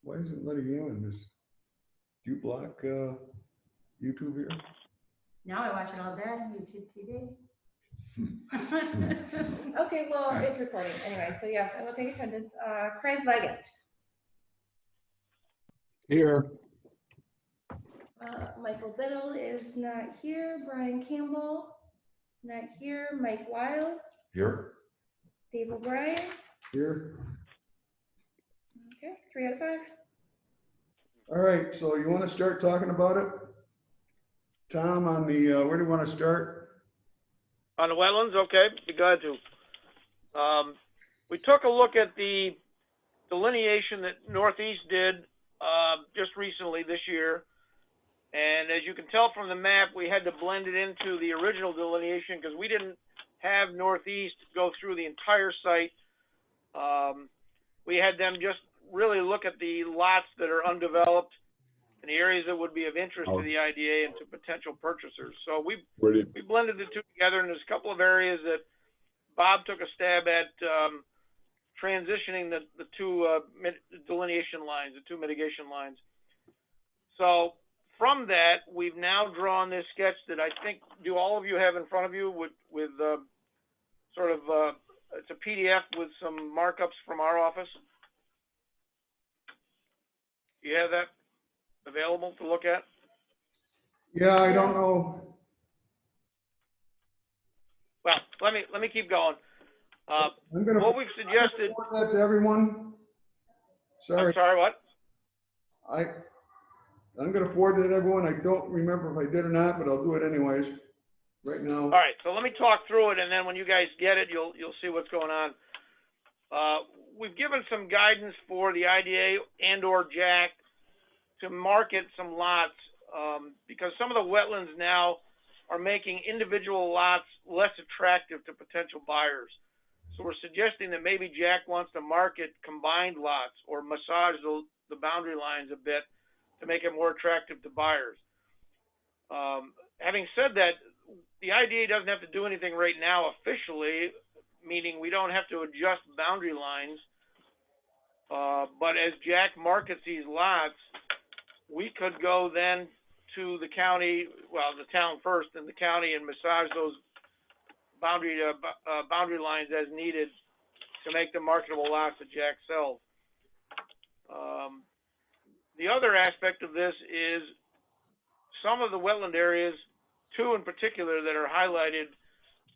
Why isn't it letting you in? Do you block YouTube here? Now I watch it all day on YouTube TV. Okay, well, it's recording anyway, so yes, I will take attendance. Craig Leggett. Here. Michael Biddle is not here. Brian Campbell, not here. Mike Wild, Here. Dave O'Brien. Here. Okay, 3 out of 5. All right, so you want to start talking about it? Tom, on the, where do you want to start? On the wetlands, okay, be glad to. We took a look at the delineation that Northeast did just recently this year. And as you can tell from the map, we had to blend it into the original delineation because we didn't have Northeast go through the entire site. We had them just really look at the lots that are undeveloped and the areas that would be of interest to the IDA and to potential purchasers. So we blended the two together, and there's a couple of areas that Bob took a stab at transitioning the two delineation lines, the two mitigation lines. So from that, we've now drawn this sketch that I think, do all of you have in front of you with sort of, it's a PDF with some markups from our office? You have that available to look at? Yeah, I don't know. Well, let me keep going. I'm gonna, what we've suggested. I'm gonna forward that to everyone. Sorry. I'm sorry, what? I'm gonna forward it to everyone. I don't remember if I did or not, but I'll do it anyways. Right now. All right, so let me talk through it, and then when you guys get it, you'll see what's going on. We've given some guidance for the IDA and/or Jack to market some lots because some of the wetlands now are making individual lots less attractive to potential buyers. So we're suggesting that maybe Jack wants to market combined lots or massage the boundary lines a bit to make it more attractive to buyers. Having said that, the IDA doesn't have to do anything right now officially, meaning we don't have to adjust boundary lines. But as Jack markets these lots, we could go then to the county, well, the town first, and the county, and massage those boundary lines as needed to make the marketable lots that Jack sells. The other aspect of this is some of the wetland areas, two in particular that are highlighted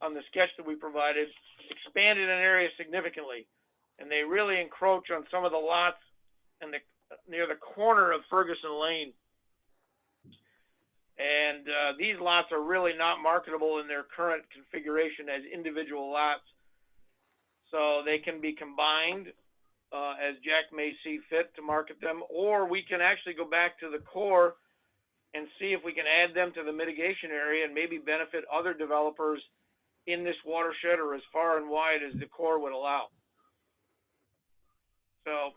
on the sketch that we provided, expanded an area significantly, and they really encroach on some of the lots and near the corner of Ferguson Lane. And these lots are really not marketable in their current configuration as individual lots. So they can be combined as Jack may see fit to market them, or we can actually go back to the core and see if we can add them to the mitigation area and maybe benefit other developers in this watershed or as far and wide as the core would allow. So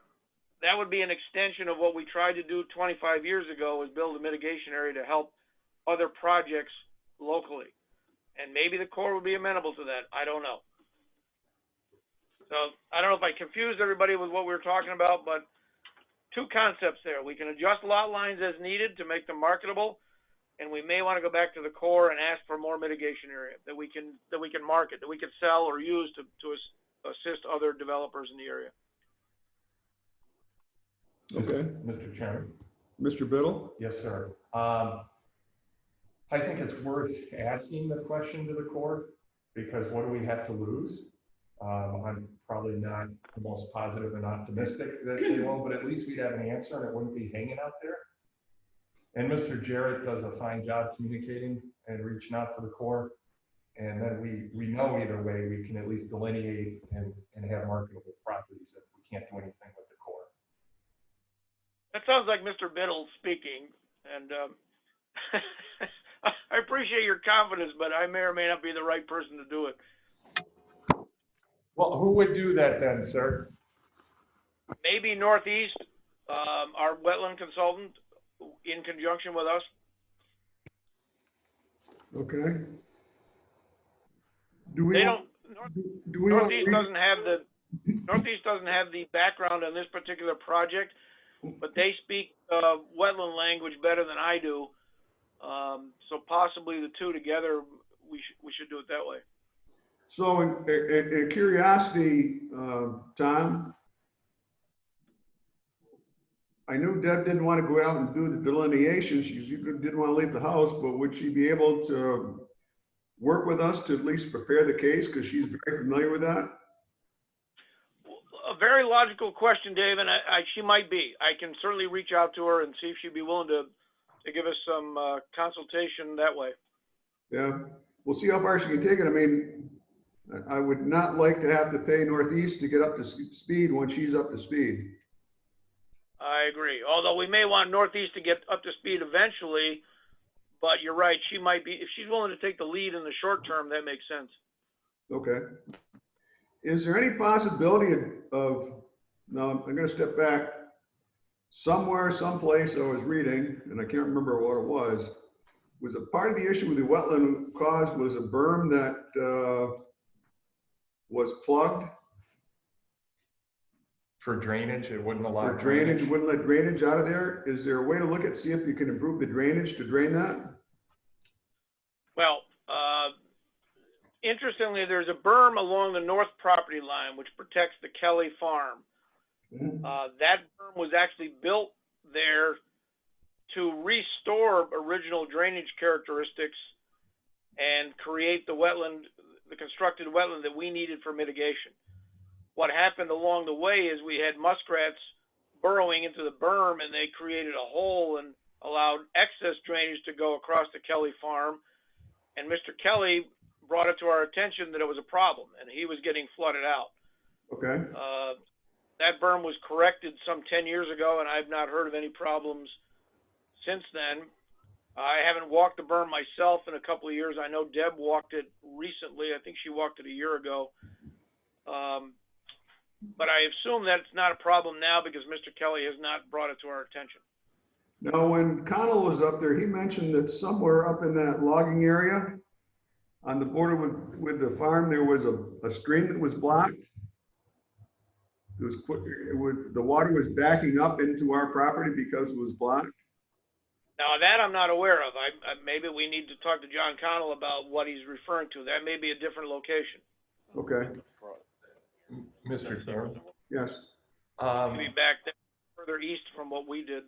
that would be an extension of what we tried to do 25 years ago, was build a mitigation area to help other projects locally. And maybe the core would be amenable to that. I don't know. So I don't know if I confused everybody with what we were talking about, but two concepts there. We can adjust lot lines as needed to make them marketable, and we may want to go back to the core and ask for more mitigation area that we can market, that we could sell or use to assist other developers in the area. Okay. Mr. Chairman. Mr. Biddle? Yes, sir. I think it's worth asking the question to the court, because what do we have to lose? I'm probably not the most positive and optimistic that they will, but at least we'd have an answer and it wouldn't be hanging out there. And Mr. Jarrett does a fine job communicating and reaching out to the court. And then we know either way we can at least delineate and have marketable properties if we can't do anything with the court. That sounds like Mr. Biddle speaking, and I appreciate your confidence, but I may or may not be the right person to do it. Well, who would do that then, sir? Maybe Northeast, our wetland consultant, in conjunction with us. Okay. Northeast doesn't have the background on this particular project, but they speak wetland language better than I do. So possibly the two together, we should do it that way. So in curiosity, Tom, I knew Deb didn't want to go out and do the delineation. She didn't want to leave the house, but would she be able to work with us to at least prepare the case? Because she's very familiar with that. A very logical question, Dave, and she might be. I can certainly reach out to her and see if she'd be willing to give us some consultation that way. Yeah, we'll see how far she can take it. I mean, I would not like to have to pay Northeast to get up to speed when she's up to speed. I agree. Although we may want Northeast to get up to speed eventually, but you're right. She might be, if she's willing to take the lead in the short term, that makes sense. Okay. Is there any possibility of, now I'm going to step back, somewhere, someplace I was reading, and I can't remember what it was a part of the issue with the wetland caused was a berm that was plugged. For drainage, it wouldn't allow For drainage, wouldn't let drainage out of there. Is there a way to look at, see if you can improve the drainage to drain that? Well, interestingly, there's a berm along the north property line which protects the Kelly farm. That berm was actually built there to restore original drainage characteristics and create the wetland, the constructed wetland that we needed for mitigation. What happened along the way is we had muskrats burrowing into the berm, and they created a hole and allowed excess drainage to go across the Kelly farm. And Mr. Kelly brought it to our attention that it was a problem, and he was getting flooded out. Okay. That berm was corrected some 10 years ago, and I've not heard of any problems since then. I haven't walked the berm myself in a couple of years. I know Deb walked it recently. I think she walked it a year ago. But I assume that it's not a problem now because Mr. Kelly has not brought it to our attention. Now, when Connell was up there, he mentioned that somewhere up in that logging area on the border with the farm, there was a stream that was blocked. The water was backing up into our property because it was blocked. Now that I'm not aware of. Maybe we need to talk to John Connell about what he's referring to. That may be a different location. Okay. Mr. Chairman. Yes. Maybe back there, further east from what we did.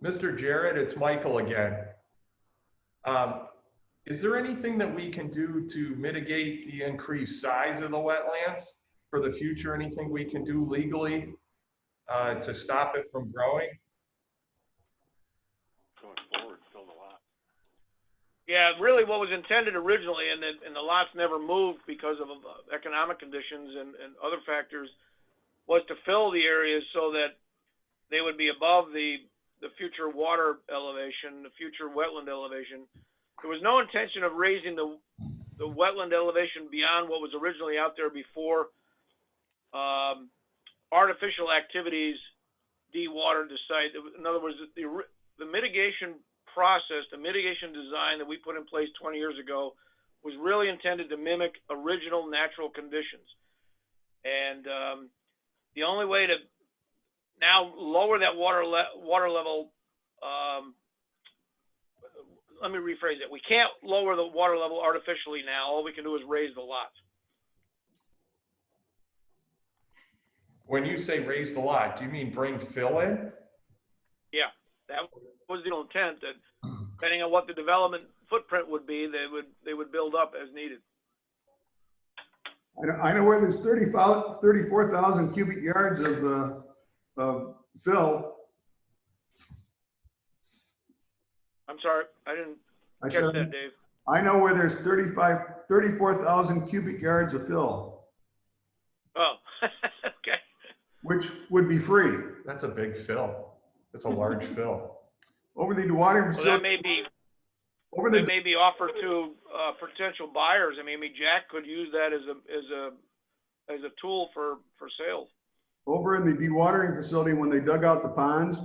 Mr. Jarrett, it's Michael again. Is there anything that we can do to mitigate the increased size of the wetlands for the future? Anything we can do legally to stop it from growing? Going forward, fill the lot. Yeah, really what was intended originally, and the lots never moved because of economic conditions and other factors, was to fill the areas so that they would be above the future water elevation, the future wetland elevation. There was no intention of raising the wetland elevation beyond what was originally out there before artificial activities dewatered the site. In other words, the mitigation process, the mitigation design that we put in place 20 years ago was really intended to mimic original natural conditions. And the only way to now lower that water level, let me rephrase it. We can't lower the water level artificially now. All we can do is raise the lots. When you say raise the lot, do you mean bring fill in? Yeah, that was the intent, that depending on what the development footprint would be, they would build up as needed. I know where there's 34,000 cubic yards of fill. I'm sorry, I didn't catch that, Dave. I know where there's 34,000 cubic yards of fill. Oh, okay. Which would be free. That's a big fill. That's a large fill. Over the dewatering Well, facility. that may be offered to potential buyers. I mean, Jack could use that as a tool for sales. Over in the dewatering facility, when they dug out the ponds,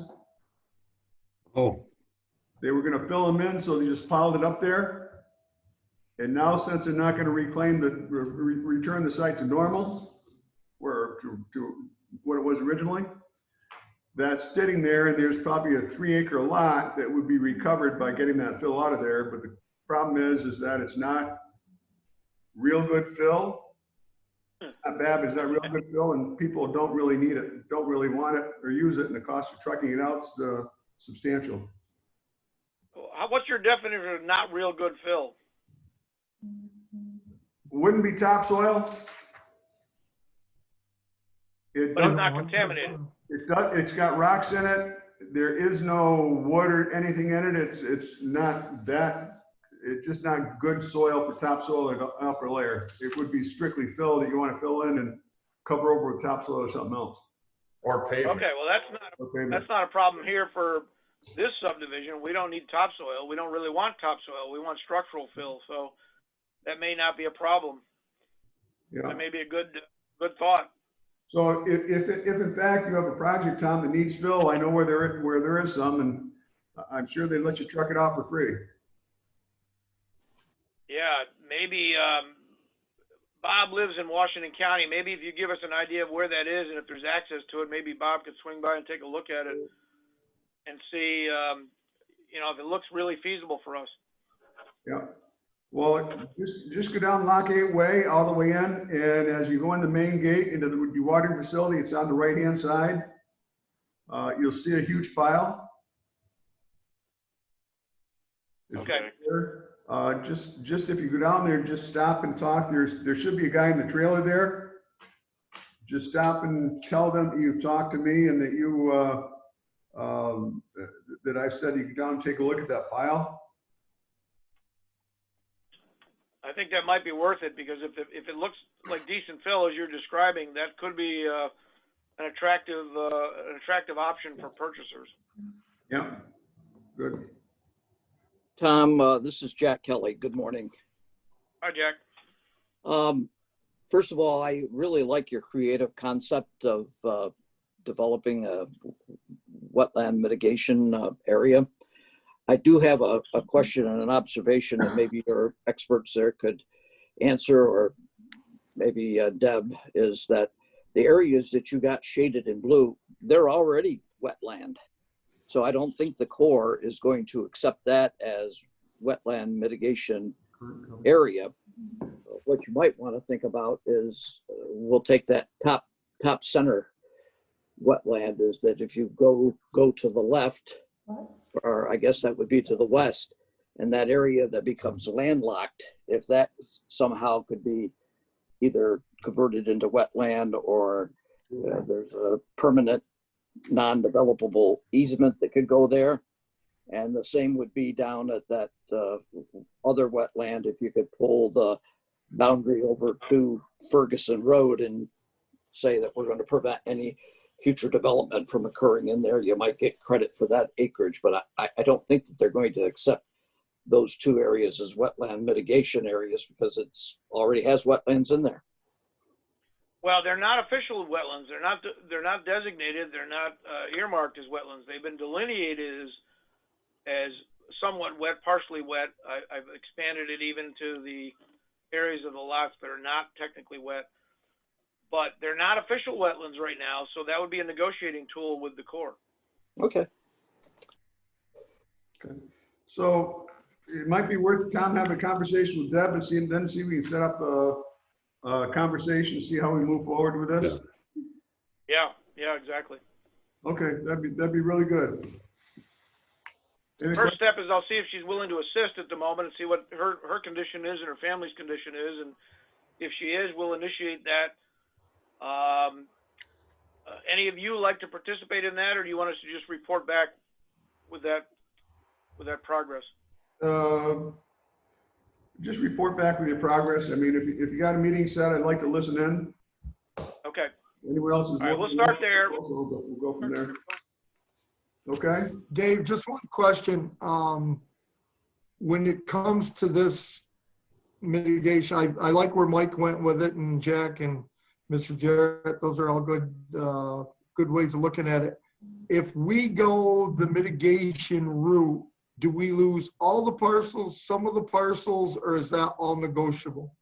they were going to fill them in, so they just piled it up there. And now, since they're not going to reclaim return the site to normal, or to what it was originally, that's sitting there, and there's probably a 3-acre lot that would be recovered by getting that fill out of there. But the problem is that it's not real good fill. Not bad, but it's not real good fill, and people don't really need it, don't really want it or use it, and the cost of trucking it out is substantial. What's your definition of not real good fill? Wouldn't be topsoil. It But it's does, not contaminated. it's got rocks in it. There is no wood or anything in it. It's not that, it's just not good soil for topsoil or upper layer. It would be strictly fill that you want to fill in and cover over with topsoil or something else. Or pavement. Okay, well, that's not a problem here for this subdivision. We don't need topsoil. We don't really want topsoil. We want structural fill, so that may not be a problem. Yeah. That may be a good thought. So if in fact you have a project, Tom, that needs fill, I know where there is some, and I'm sure they let you truck it out for free. Yeah, maybe Bob lives in Washington County. Maybe if you give us an idea of where that is and if there's access to it, maybe Bob could swing by and take a look at it and see, if it looks really feasible for us. Yeah. Well, just go down Lock 8 Way all the way in, and as you go in the main gate into the dewatering facility, it's on the right-hand side. You'll see a huge pile. It's Okay. right there. Just if you go down there, just stop and talk. There should be a guy in the trailer there. Just stop and tell them that you've talked to me and that that I've said you go down and take a look at that pile. I think that might be worth it because if it looks like decent fill as you're describing, that could be an attractive option for purchasers. Yeah, good. Tom, this is Jack Kelly. Good morning. Hi, Jack. First of all, I really like your creative concept of developing a wetland mitigation area. I do have a question and an observation, and maybe your experts there could answer, or maybe Deb, is that the areas that you got shaded in blue, they're already wetland. So I don't think the Corps is going to accept that as wetland mitigation area. What you might want to think about is we'll take that top center wetland, is that if you go to the left, or I guess that would be to the west, and that area that becomes landlocked, if that somehow could be either converted into wetland or there's a permanent non-developable easement that could go there. And the same would be down at that other wetland, if you could pull the boundary over to Ferguson Road and say that we're going to prevent any future development from occurring in there. You might get credit for that acreage, but I don't think that they're going to accept those two areas as wetland mitigation areas because it's already has wetlands in there. Well, they're not official wetlands. They're not designated. They're not earmarked as wetlands. They've been delineated as somewhat wet, partially wet. I've expanded it even to the areas of the lots that are not technically wet. But they're not official wetlands right now, so that would be a negotiating tool with the Corps. Okay. Okay. So it might be worth Tom having a conversation with Deb and see if we can set up a conversation, see how we move forward with this. Yeah, exactly. Okay, that'd be really good. First step is I'll see if she's willing to assist at the moment and see what her condition is and her family's condition is, and if she is, we'll initiate that. Any of you like to participate in that, or do you want us to just report back with that progress? Just report back with your progress. I mean, if you got a meeting set, I'd like to listen in. Okay. Anyone else is? All right, we'll start there. We'll go from there. Okay. Dave, just one question. When it comes to this mitigation, I like where Mike went with it, and Jack and Mr. Jarrett, those are all good ways of looking at it. If we go the mitigation route, do we lose all the parcels, some of the parcels, or is that all negotiable?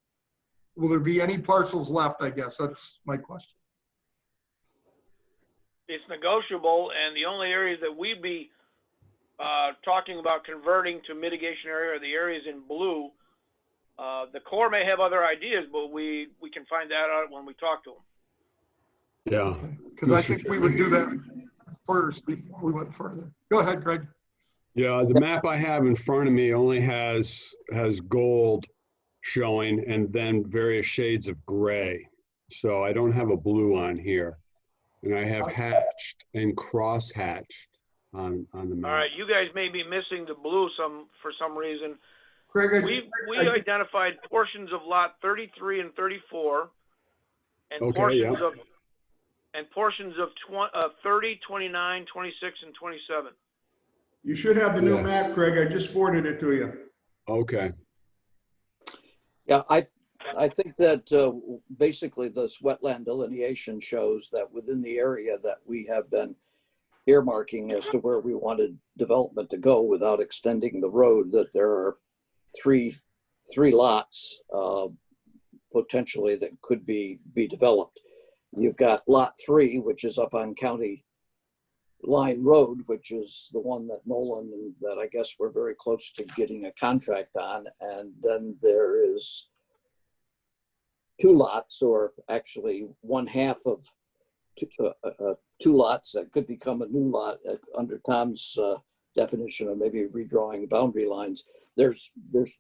Will there be any parcels left, I guess? That's my question. it's negotiable, and the only areas that we'd be talking about converting to mitigation area are the areas in blue. The Corps may have other ideas, but we can find that out when we talk to them. Yeah. Because I think we would do that first before we went further. Go ahead, Greg. Yeah, the map I have in front of me only has gold showing and then various shades of gray. So I don't have a blue on here. And I have hatched and cross hatched on the map. All right, you guys may be missing the blue for some reason. Craig, We identified portions of lot 33 and 34, and Okay, portions yeah. of 30, 29, 26, and 27. you should have the new Yeah. map, Craig. I just forwarded it to you. Okay. Yeah, I think that basically this wetland delineation shows that within the area that we have been earmarking as to where we wanted development to go without extending the road, that there are three lots potentially that could be developed. You've got lot 3, which is up on County Line Road, which is the one that Nolan and that I guess we're very close to getting a contract on. And then there is 2 lots, or actually 1/2 of 2 lots that could become a new lot under Tom's definition of maybe redrawing boundary lines. There's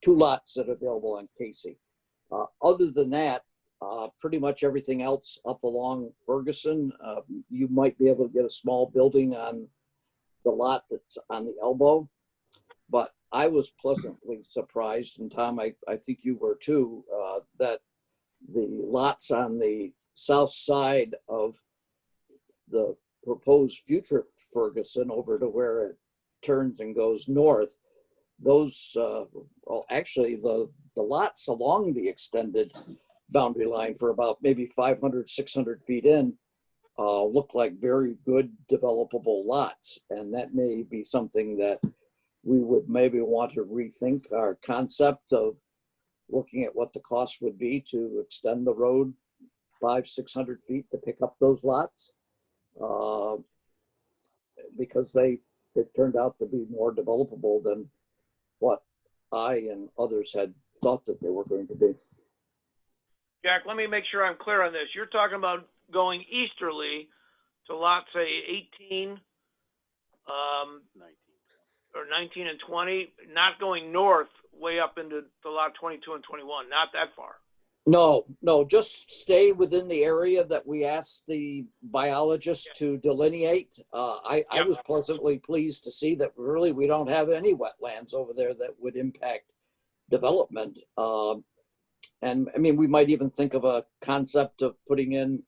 2 lots that are available on Casey. Other than that, pretty much everything else up along Ferguson, you might be able to get a small building on the lot that's on the elbow. But I was pleasantly surprised, and Tom, I think you were too, that the lots on the south side of the proposed future Ferguson over to where it turns and goes north, those, well, actually the lots along the extended boundary line for about maybe 500, 600 feet in look like very good developable lots. And that may be something that we would maybe want to rethink our concept of looking at what the cost would be to extend the road 500-600 feet to pick up those lots, because it turned out to be more developable than what I and others had thought that they were going to be. Jack, let me make sure I'm clear on this. You're talking about going easterly to lot, say, 18, 19 and 20, not going north way up into the lot 22 and 21, not that far. No, just stay within the area that we asked the biologist to delineate. I was pleasantly pleased to see that really we don't have any wetlands over there that would impact development. And I mean, we might even think of a concept of putting in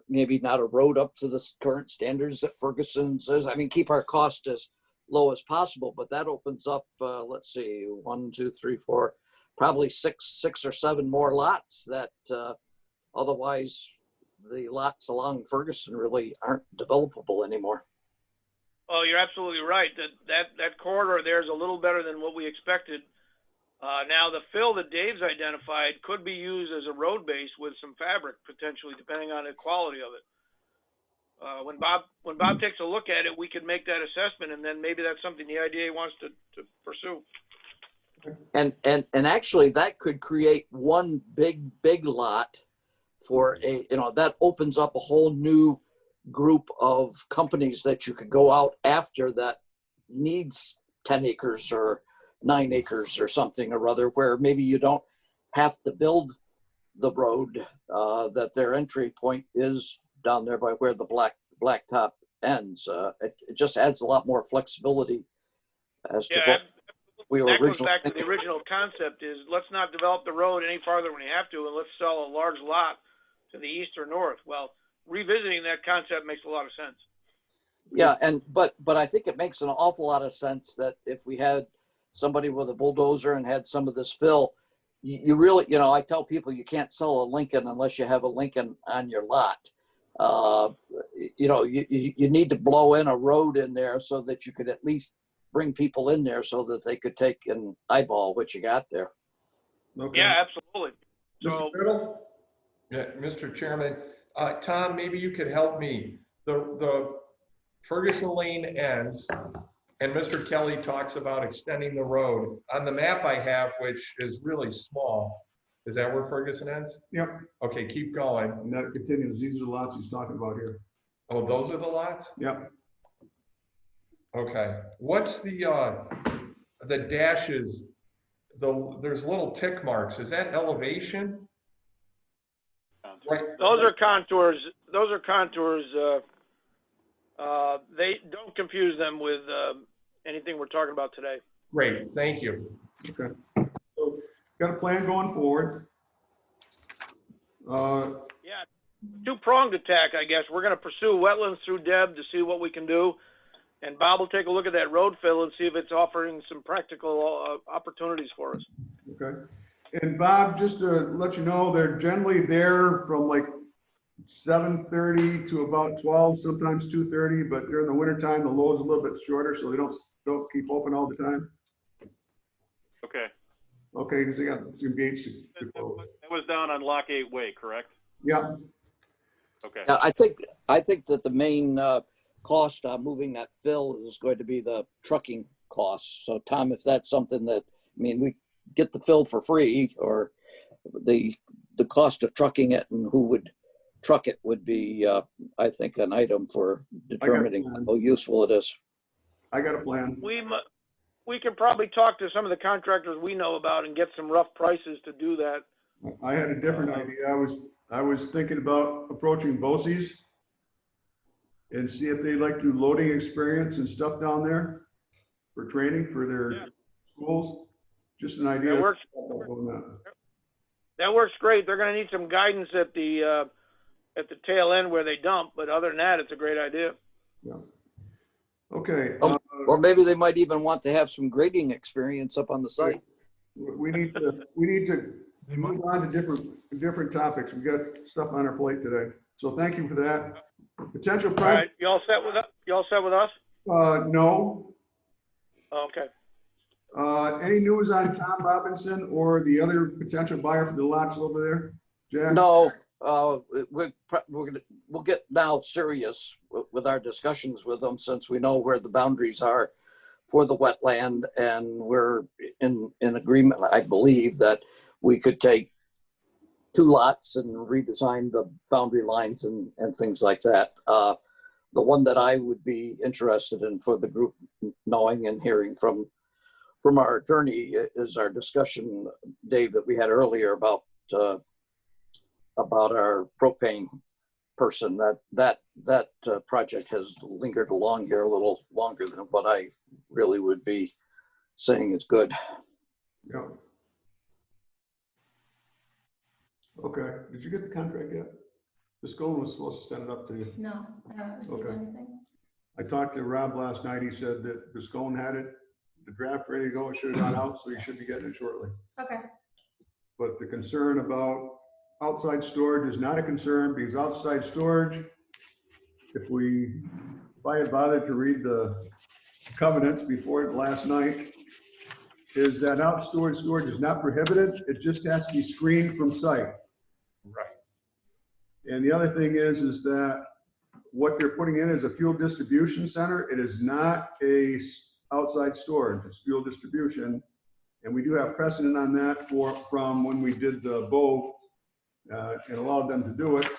maybe not a road up to the current standards that Ferguson says. I mean, keep our cost as low as possible, but that opens up, let's see, 1, 2, 3, 4, probably six or seven more lots that otherwise the lots along Ferguson really aren't developable anymore. Oh, you're absolutely right. That corridor there is a little better than what we expected. Now, the fill that Dave's identified could be used as a road base with some fabric, potentially, depending on the quality of it. When Bob takes a look at it, we could make that assessment, and then maybe that's something the IDA wants to pursue. And actually, that could create one big lot for that opens up a whole new group of companies that you could go out after that needs 10 acres or 9 acres or something or other, where maybe you don't have to build the road, that their entry point is down there by where the blacktop ends. It just adds a lot more flexibility as to what we were originally. That goes back to the original concept: is let's not develop the road any farther when you have to, and let's sell a large lot to the east or north. Well, revisiting that concept makes a lot of sense. Yeah, but I think it makes an awful lot of sense that if we had somebody with a bulldozer and had some of this fill, you really, I tell people you can't sell a Lincoln unless you have a Lincoln on your lot. You need to blow in a road in there so that you could at least bring people in there so that they could take and eyeball what you got there. Okay. Yeah, absolutely. Mr. So, Riddle? Yeah, Mr. Chairman, Tom, maybe you could help me. the Ferguson Lane ends, and Mr. Kelly talks about extending the road. On the map I have, which is really small, is that where Ferguson ends? Yep, Okay, keep going. and that continues. These are the lots he's talking about here. Oh, those are the lots? Yep, Okay. What's the dashes? There's little tick marks. Is that elevation? Right. Those are contours. Those are contours. They don't confuse them with anything we're talking about today. Great, thank you. okay. So, got a plan going forward. Yeah, two-pronged attack, I guess. We're going to pursue wetlands through Deb to see what we can do. And Bob will take a look at that road fill and see if it's offering some practical opportunities for us. Okay. And Bob, just to let you know, they're generally there from like 7:30 to about 12, sometimes 2:30, but during the wintertime, the load's a little bit shorter, so they don't keep open all the time. Okay. Okay, because they got some gates to close. That was down on Lock 8 Way, correct? Yeah, Okay. Yeah, I think that the main cost on moving that fill is going to be the trucking costs. So Tom, if that's something that, I mean, we get the fill for free, or the cost of trucking it and who would truck it would be, I think, an item for determining how useful it is. I got a plan. We can probably talk to some of the contractors we know about and get some rough prices to do that. I had a different idea. I was thinking about approaching BOCES and see if they'd like to do loading experience and stuff down there for training for their schools. Just an idea. That works. That works great. They're going to need some guidance at the tail end where they dump, but other than that, it's a great idea. Yeah. Okay. Or maybe they might even want to have some grading experience up on the site. We need to move on to different topics. We've got stuff on our plate today. So thank you for that. Potential All price. right, you all set with us? You all set with us? No. Okay. Any news on Tom Robinson or the other potential buyer for the lots over there? Jack? No, we'll get now serious with our discussions with them, since we know where the boundaries are for the wetland, and we're in agreement, I believe, that we could take 2 lots and redesign the boundary lines and things like that. The one that I would be interested in for the group knowing and hearing from our attorney is our discussion, Dave, that we had earlier about our propane person. That project has lingered along here a little longer than what I really would be saying is good. Yeah. Okay. Did you get the contract yet? Viscone was supposed to send it up to you. No, I haven't received Okay. anything. I talked to Rob last night. He said that Viscone had it, the draft ready to go. It should have gone out, so you should be getting it shortly. Okay. But the concern about outside storage is not a concern, because outside storage, if I had bothered to read the covenants before it last night, is that outdoor storage is not prohibited. It just has to be screened from sight. Right. And the other thing is that what they're putting in is a fuel distribution center. It is not a outside storage, it's fuel distribution. And we do have precedent on that from when we did the Bove and allowed them to do it.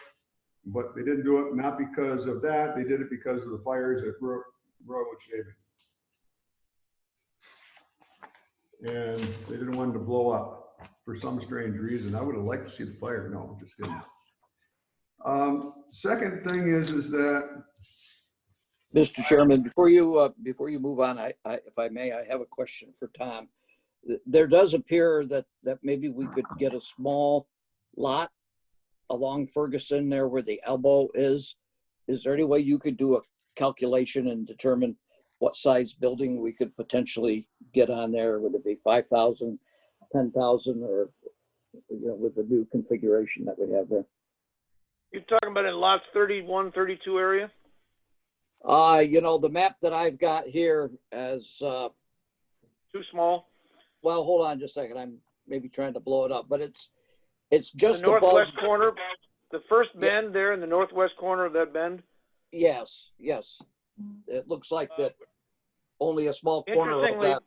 But they didn't do it, not because of that. They did it because of the fires at Royalwood Shaving. And they didn't want it to blow up for some strange reason. I would have liked to see the fire. No, I'm just kidding. Second thing is that, Mr. Chairman, before you move on, if I may, I have a question for Tom. There does appear that maybe we could get a small lot along Ferguson there where the elbow is. Is there any way you could do a calculation and determine what size building we could potentially get on there? Would it be 5,000, 10,000, or with the new configuration that we have there? You're talking about in lots 31, 32 area? The map that I've got here as Too small? well, hold on just a second. I'm maybe trying to blow it up, but it's just The northwest above. corner, the first bend there in the northwest corner of that bend. Yes, yes. It looks like that only a small corner of Interestingly, that.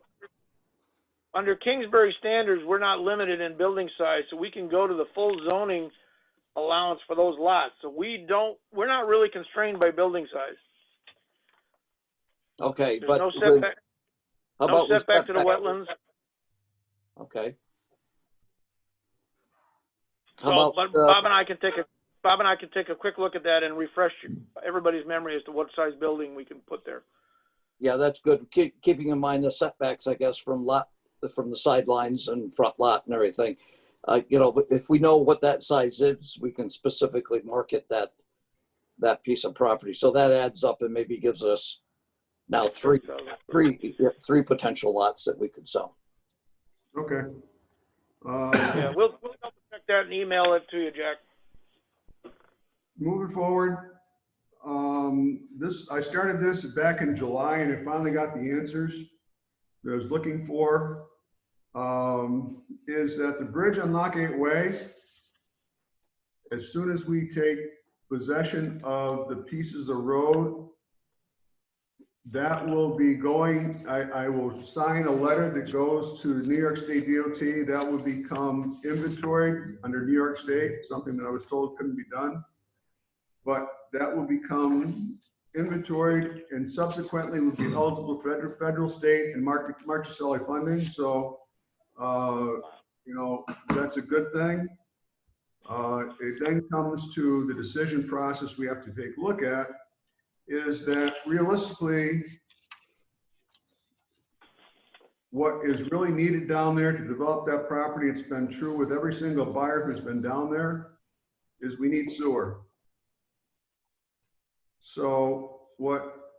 under Kingsbury standards, we're not limited in building size, so we can go to the full zoning allowance for those lots. So we're not really constrained by building size. Okay, There's but no with, setback, how no about with setback to the setback? wetlands. Okay. So, How about, but Bob and I can take a quick look at that and refresh everybody's memory as to what size building we can put there. yeah, that's good. Keeping in mind the setbacks, I guess, from the sidelines and front lot and everything. You know, if we know what that size is, we can specifically market that piece of property. So that adds up and maybe gives us now three potential lots that we could sell. Okay. Yeah, we'll double check that and email it to you, Jack. Moving forward, I started this back in July and I finally got the answers that I was looking for. Is that the bridge on Lockgate Way, as soon as we take possession of the pieces of road, that will be going, I will sign a letter that goes to New York State DOT. That will become inventoried under New York State, something that I was told couldn't be done. But that will become inventoried and subsequently will be eligible for federal, state, and Marchicelli funding. So, you know, that's a good thing. It then comes to the decision process we have to take a look at, is that realistically, what is really needed down there to develop that property, it's been true with every single buyer who's been down there, is we need sewer. So what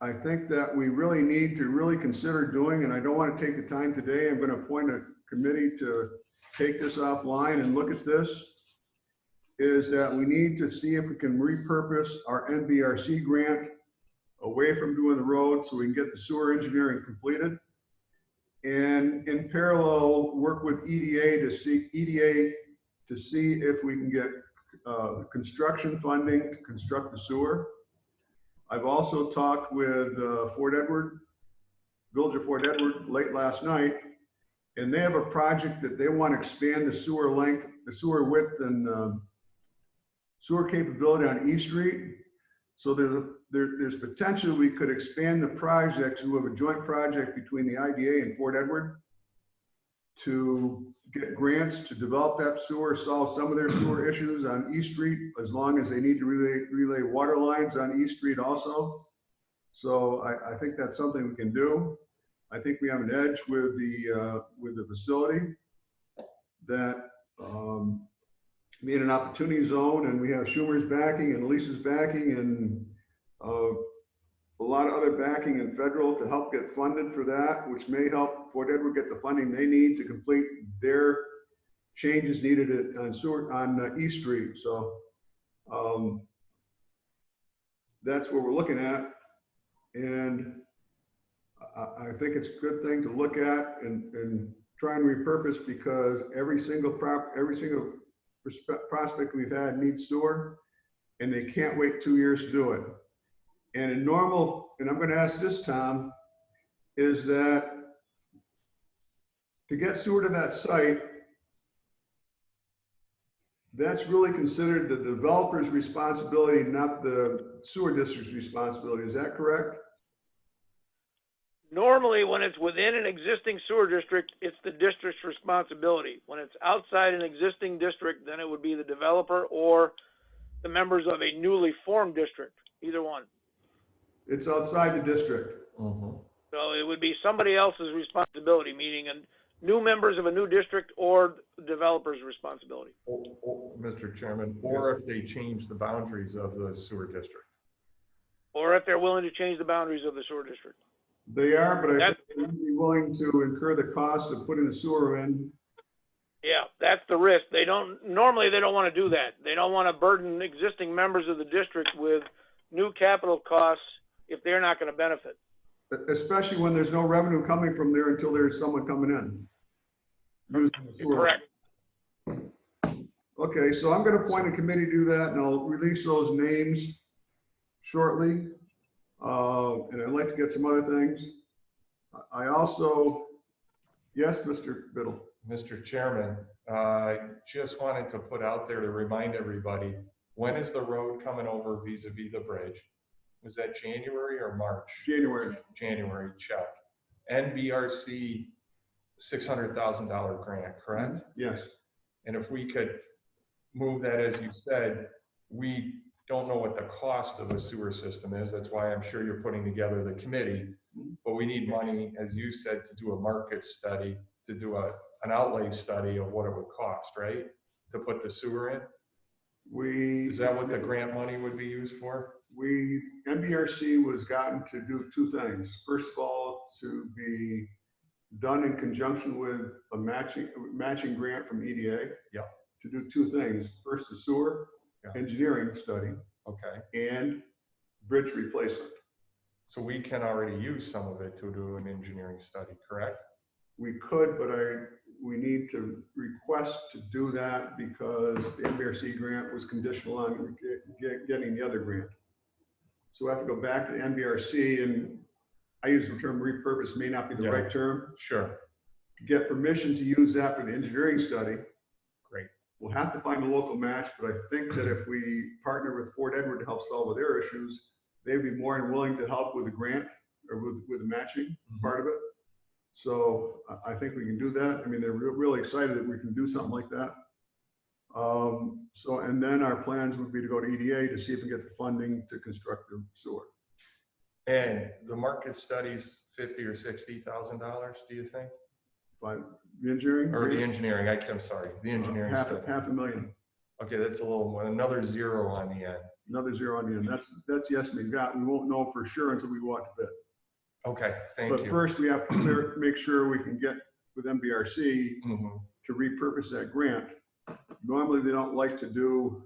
I think that we really need to really consider doing, and I don't want to take the time today, I'm going to appoint a committee to take this offline and look at this, is that we need to see if we can repurpose our NBRC grant away from doing the road so we can get the sewer engineering completed. And in parallel, work with EDA to see if we can get construction funding to construct the sewer. I've also talked with Village of Fort Edward late last night, and they have a project that they want to expand the sewer length, the sewer width and sewer capability on East Street. So there's potential we could expand the projects. We have a joint project between the IDA and Fort Edward to get grants to develop that sewer, solve some of their sewer issues on East Street, as long as they need to relay water lines on East Street also. So I think that's something we can do. I think we have an edge with the facility that being an opportunity zone, and we have Schumer's backing and Lisa's backing and a lot of other backing in federal to help get funded for that, which may help Fort Edward get the funding they need to complete their changes needed on East Street. So that's what we're looking at, and I think it's a good thing to look at and try and repurpose, because every single prospect we've had needs sewer, and they can't wait 2 years to do it. And in normal, and I'm going to ask this, Tom, is that to get sewer to that site, that's really considered the developer's responsibility, not the sewer district's responsibility. Is that correct? Normally, when it's within an existing sewer district, it's the district's responsibility. When it's outside an existing district, then it would be the developer or the members of a newly formed district, either one. It's outside the district. Mm-hmm. So it would be somebody else's responsibility, meaning new members of a new district or the developer's responsibility. Or, Mr. Chairman, or if they change the boundaries of the sewer district. Or if they're willing to change the boundaries of the sewer district. They are, but I think they would be willing to incur the cost of putting the sewer in. Yeah, that's the risk. Normally they don't want to do that. They don't want to burden existing members of the district with new capital costs if they're not going to benefit. Especially when there's no revenue coming from there until there's someone coming in. Correct. Okay, so I'm going to appoint a committee to do that, and I'll release those names shortly. And I'd like to get some other things. I also, yes, Mr. Biddle. Mr. Chairman, I just wanted to put out there to remind everybody, when is the road coming over vis-a-vis the bridge? Was that January or March? January. January, check. NBRC $600,000 grant, correct? Yes. And if we could move that, as you said, we don't know what the cost of a sewer system is. That's why I'm sure you're putting together the committee. But we need money, as you said, to do a market study, to do an outlay study of what it would cost, right? To put the sewer in? Is that what the grant money would be used for? NBRC was gotten to do two things. First of all, to be done in conjunction with a matching grant from EDA. Yeah. To do two things. First, the sewer engineering study. Okay. And bridge replacement. So we can already use some of it to do an engineering study, correct? We could, but we need to request to do that because the NBRC grant was conditional on getting the other grant. So we have to go back to the NBRC, and I use the term repurpose, may not be the right term. Sure. To get permission to use that for the engineering study. Great. We'll have to find a local match, but I think that if we partner with Fort Edward to help solve their issues, they'd be more than willing to help with the grant or with the matching part of it. So I think we can do that. I mean, they're really excited that we can do something like that. And then our plans would be to go to EDA to see if we get the funding to construct the sewer. And the market study's $50,000 or $60,000, do you think? By the engineering? Or the engineering, I'm sorry, the engineering study. $500,000. Okay, that's a little more, another zero on the end. Another zero on the end. That's yes, we got. We won't know for sure until we go out to bid. Okay, thank But you. first, we have to make sure we can get with NBRC Mhm. to repurpose that grant. Normally, they don't like to do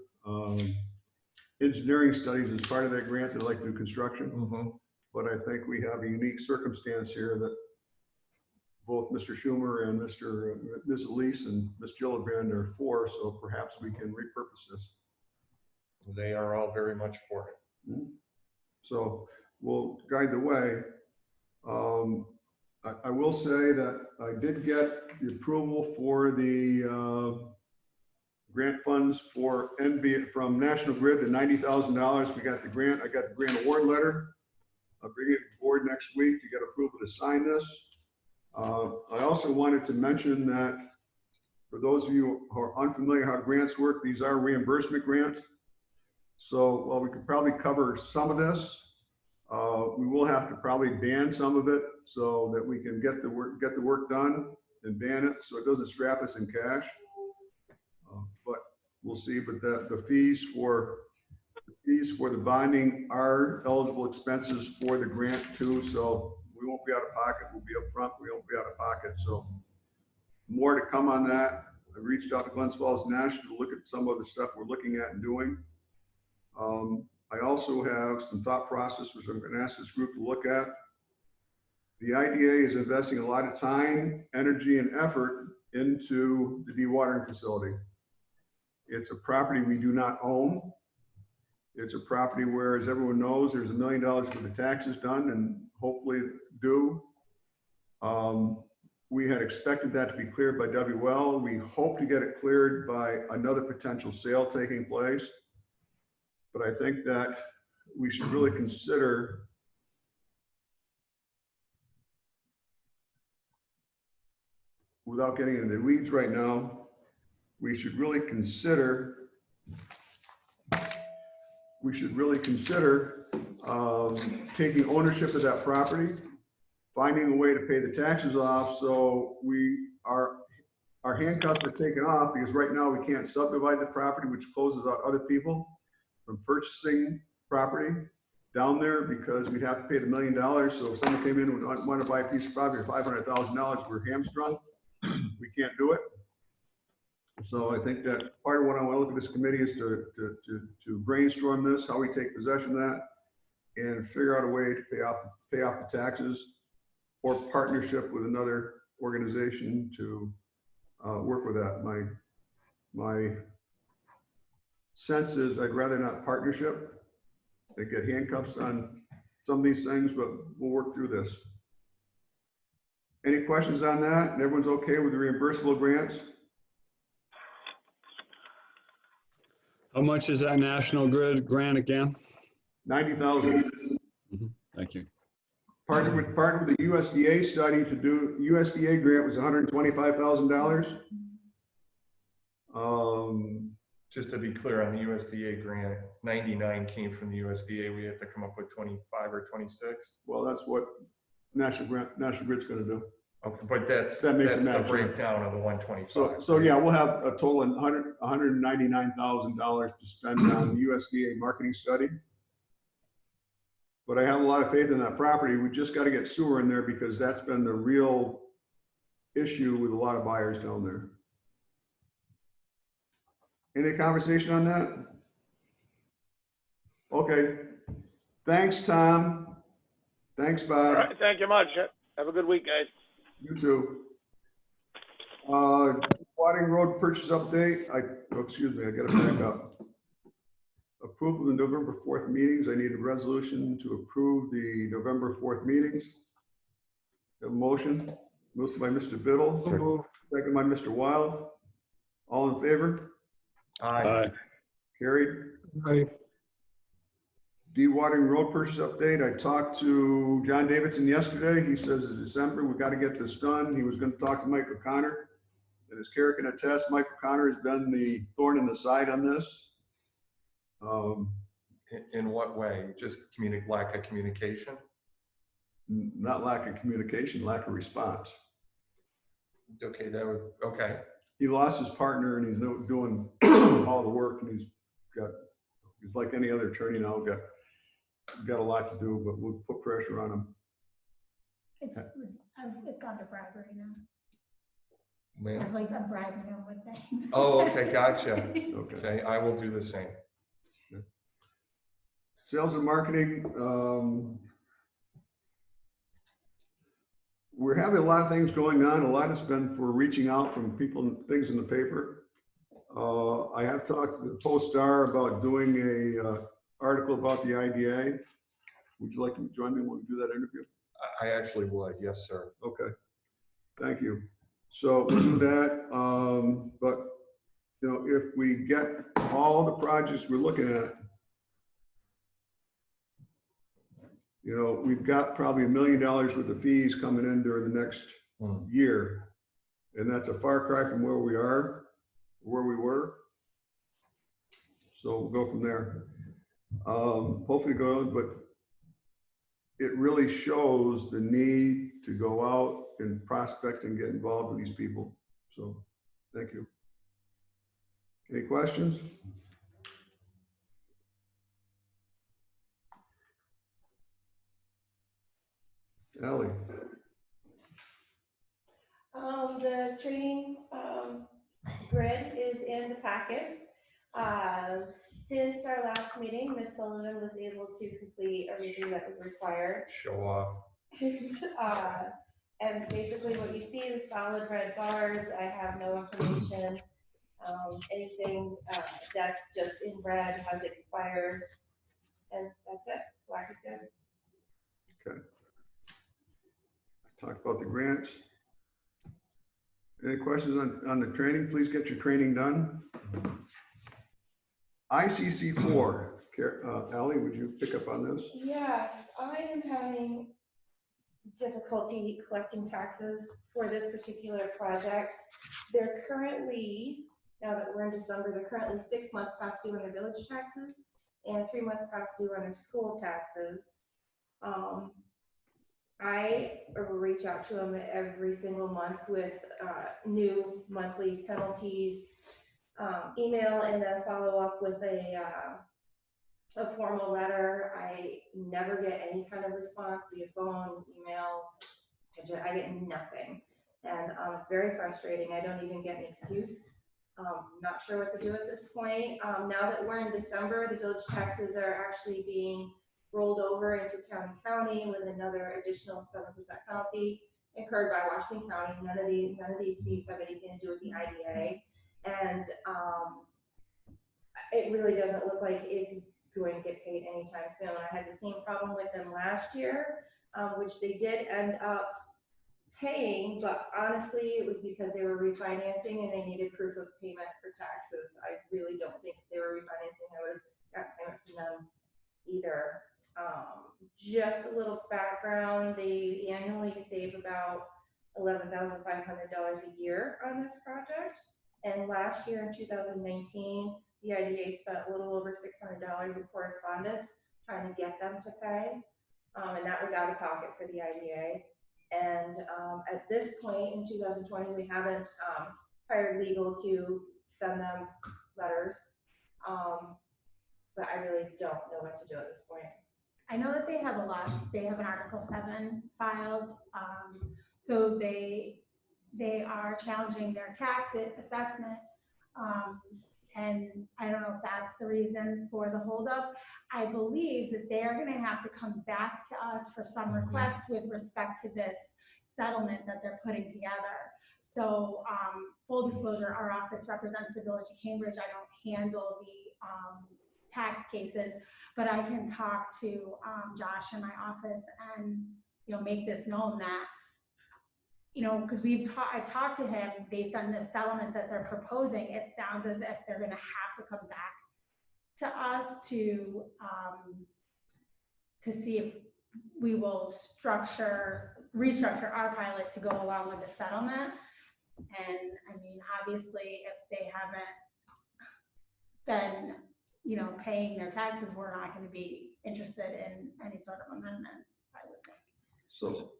engineering studies as part of that grant. They like to do construction. Mhm. But I think we have a unique circumstance here that both Mr. Schumer and Ms. Elise and Ms. Gillibrand are for, so perhaps we can repurpose this. They are all very much for it. So we'll guide the way. I will say that I did get the approval for the grant funds for from National Grid, the $90,000. We got the grant. I got the grant award letter. I'll bring it to the board next week to get approval to sign this. I also wanted to mention that for those of you who are unfamiliar how grants work, these are reimbursement grants. So while we could probably cover some of this, we will have to probably ban some of it so that we can get the work done and ban it so it doesn't strap us in cash. But we'll see. But the fees for the bonding are eligible expenses for the grant too. So we won't be out of pocket. We'll be up front. We won't be out of pocket. So more to come on that. I reached out to Glens Falls National to look at some of the stuff we're looking at and doing. I also have some thought process which I'm going to ask this group to look at. The IDA is investing a lot of time, energy, and effort into the dewatering facility. It's a property we do not own. It's a property where, as everyone knows, there's $1 million worth of taxes done and hopefully due. We had expected that to be cleared by WL. We hope to get it cleared by another potential sale taking place. But I think that we should really consider without getting into the weeds right now, we should really consider taking ownership of that property, finding a way to pay the taxes off so our handcuffs are taken off, because right now we can't subdivide the property, which closes out other people from purchasing property down there, because we'd have to pay the $1 million. So if someone came in and would want to buy a piece of property for $500,000, we're hamstrung. We can't do it. So I think that part of what I want to look at this committee is to brainstorm this, how we take possession of that, and figure out a way to pay off the taxes, or partnership with another organization to work with that. My sense is I'd rather not partnership. they get handcuffs on some of these things, but we'll work through this. Any questions on that? And everyone's okay with the reimbursable grants? How much is that National Grid grant again? 90,000. Thank you. Partnered with the USDA study to do, USDA grant was $125,000. Just to be clear on the USDA grant, 99 came from the USDA. We have to come up with 25 or 26. Well, that's what National Grid's gonna do. Okay, but that's That makes it the match, yeah. breakdown of the 125. So yeah, we'll have a total of $199,000 to spend on the USDA marketing study. But I have a lot of faith in that property. We just got to get sewer in there because that's been the real issue with a lot of buyers down there. Any conversation on that? Okay. Thanks, Tom. Thanks, All Bob. right, thank you much. Have a good week, guys. You too. Watering Road purchase update. Excuse me, I gotta back up. Approval of the November 4th meetings. I need a resolution to approve the November 4th meetings. A motion, motion by Mr. Biddle, So moved. second by Mr. Wild. All in favor? Aye. Carried. Aye. Dewatering Road purchase update. I talked to John Davidson yesterday. He says in December, we got to get this done. He was going to talk to Mike O'Connor. And as Kara can attest, Mike O'Connor has been the thorn in the side on this. In what way? Just lack of communication? Not lack of communication, lack of response. Okay, okay. He lost his partner and he's doing all the work, and he's like any other attorney now, got a lot to do, but we'll put pressure on him. It's gone to bribery now. Man. I've like been bribing him with things. Oh, okay, gotcha. Okay. Okay, I will do the same. Sales and marketing, we're having a lot of things going on. A lot has been for reaching out from people and things in the paper. I have talked to the Post-Star about doing a article about the IDA. Would you like to join me when we do that interview? I actually would, yes, sir. Okay, thank you. So we'll do that, but you know, if we get all the projects we're looking at, you know, we've got probably $1 million worth of fees coming in during the next year. And that's a far cry from where we were. So we'll go from there. Hopefully go on, but it really shows the need to go out and prospect and get involved with these people. So thank you. Any questions? Ally. The training grid is in the packets. Since our last meeting, Ms. Sullivan was able to complete everything that was required. Show off. And basically what you see is solid red bars. I have no information. Anything that's just in red has expired. And that's it. Black is good. Okay. Talk about the grants. Any questions on the training? Please get your training done. ICC4, Ally, would you pick up on this? Yes, I am having difficulty collecting taxes for this particular project. They're currently, now that we're in December, they're currently 6 months past due on their village taxes and 3 months past due on their school taxes. I reach out to them every single month with new monthly penalties, email, and then follow up with a formal letter. I never get any kind of response via phone, email. I get nothing, and it's very frustrating. I don't even get an excuse. Not sure what to do at this point. Now that we're in December, the village taxes are actually being rolled over into town and county with another additional 7% penalty incurred by Washington County. None of these fees have anything to do with the IDA, and it really doesn't look like it's going to get paid anytime soon. I had the same problem with them last year, which they did end up paying, but honestly, it was because they were refinancing and they needed proof of payment for taxes. I really don't think if they were refinancing, I would have got payment from them either. Just a little background, they annually save about $11,500 a year on this project. And last year in 2019, the IDA spent a little over $600 in correspondence trying to get them to pay. And that was out of pocket for the IDA. And at this point in 2020, we haven't hired legal to send them letters. But I really don't know what to do at this point. I know that they have they have an Article 7 filed. So they are challenging their tax assessment. And I don't know if that's the reason for the holdup. I believe that they are gonna have to come back to us for some requests with respect to this settlement that they're putting together. So full disclosure, our office represents the Village of Cambridge. I don't handle the tax cases, but I can talk to Josh in my office and, make this known that, because I talked to him based on the settlement that they're proposing. It sounds as if they're going to have to come back to us to see if we will restructure our pilot to go along with the settlement. And I mean, obviously, if they haven't been, paying their taxes, we're not going to be interested in any sort of amendments, I would think. So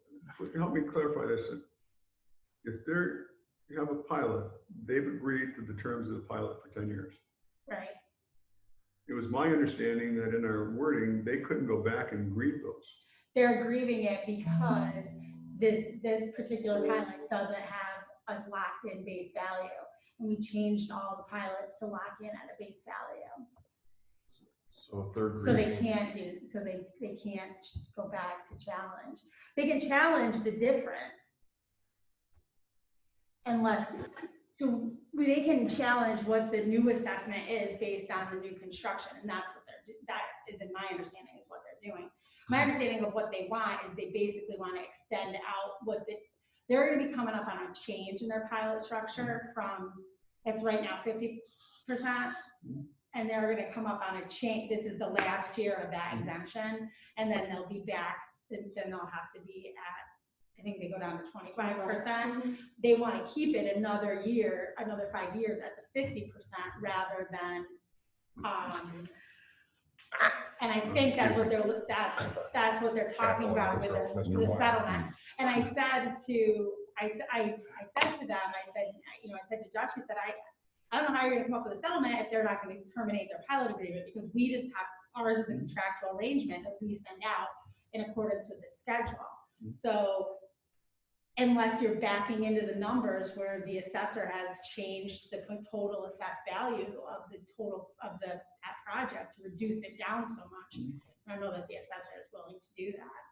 help me clarify this. If you have a pilot, they've agreed to the terms of the pilot for 10 years. Right. It was my understanding that in our wording, they couldn't go back and grieve those. They're grieving it because this particular pilot doesn't have a locked-in base value. And we changed all the pilots to lock in at a base value. So if they're So they grieving, can't go back to challenge. They can challenge the difference unless, so they can challenge what the new assessment is based on the new construction, and that's what that is, in my understanding, is what they're doing. My understanding of what they want is they basically want to extend out they're going to be coming up on a change in their pilot structure from, it's right now 50%, and they're going to come up on a change. This is the last year of that exemption, and then they'll be back, then they'll have to be at, I think they go down to 25%. They want to keep it another 5 years at the 50% rather than, and I think that's what they're talking about with the settlement. And I said to them, I said to Josh, I don't know how you're gonna come up with a settlement if they're not gonna terminate their pilot agreement, because we just have, ours is a contractual arrangement that we send out in accordance with the schedule. So unless you're backing into the numbers where the assessor has changed the total assessed value of that project to reduce it down so much, I don't know that the assessor is willing to do that.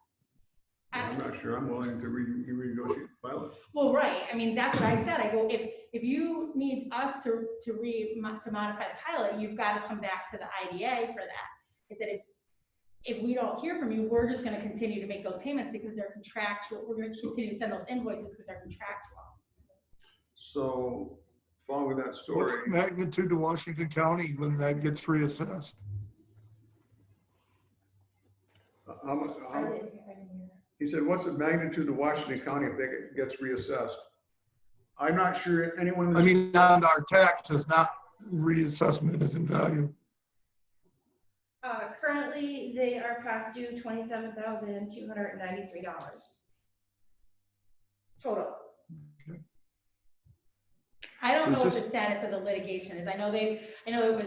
I'm not sure I'm willing to renegotiate the pilot. Well, right. I mean, that's what I said. I go, if you need us to modify the pilot, you've got to come back to the IDA for that. I said, if we don't hear from you, we're just going to continue to make those payments because they're contractual. We're going to continue to send those invoices because they're contractual. So following that story. What's the magnitude to Washington County when that gets reassessed? He said, what's the magnitude of Washington County if it gets reassessed? I'm not sure anyone. I mean, on our taxes, not reassessment is in value. Currently, they are past due $27,293 total. I don't know what the status of the litigation is. I know it was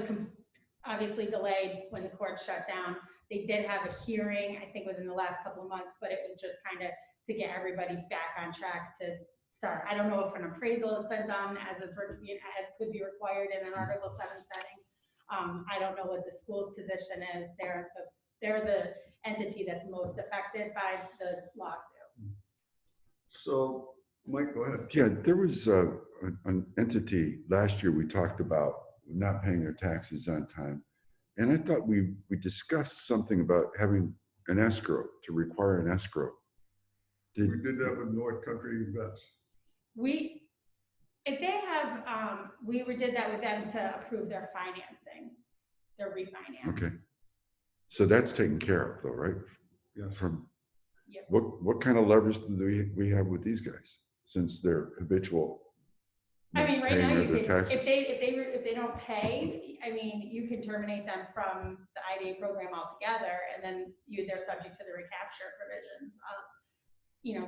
obviously delayed when the court shut down. They did have a hearing, I think within the last couple of months, but it was just kind of to get everybody back on track to start. I don't know if an appraisal has been done as could be required in an Article 7 setting. I don't know what the school's position is. They're the entity that's most affected by the lawsuit. So, Mike, go ahead. Yeah, there was an entity last year we talked about not paying their taxes on time. And I thought we discussed something about having an escrow, to require an escrow. We did that with North Country Vets. If they have, we did that with them to approve their financing, their refinance. Okay. So that's taken care of though, right? Yes. From, Yep. what kind of leverage do we have with these guys, since they're habitual? I mean, right now, paying you their can, taxes? if they don't pay, I mean, you can terminate them from the IDA program altogether, and then they're subject to the recapture provisions of,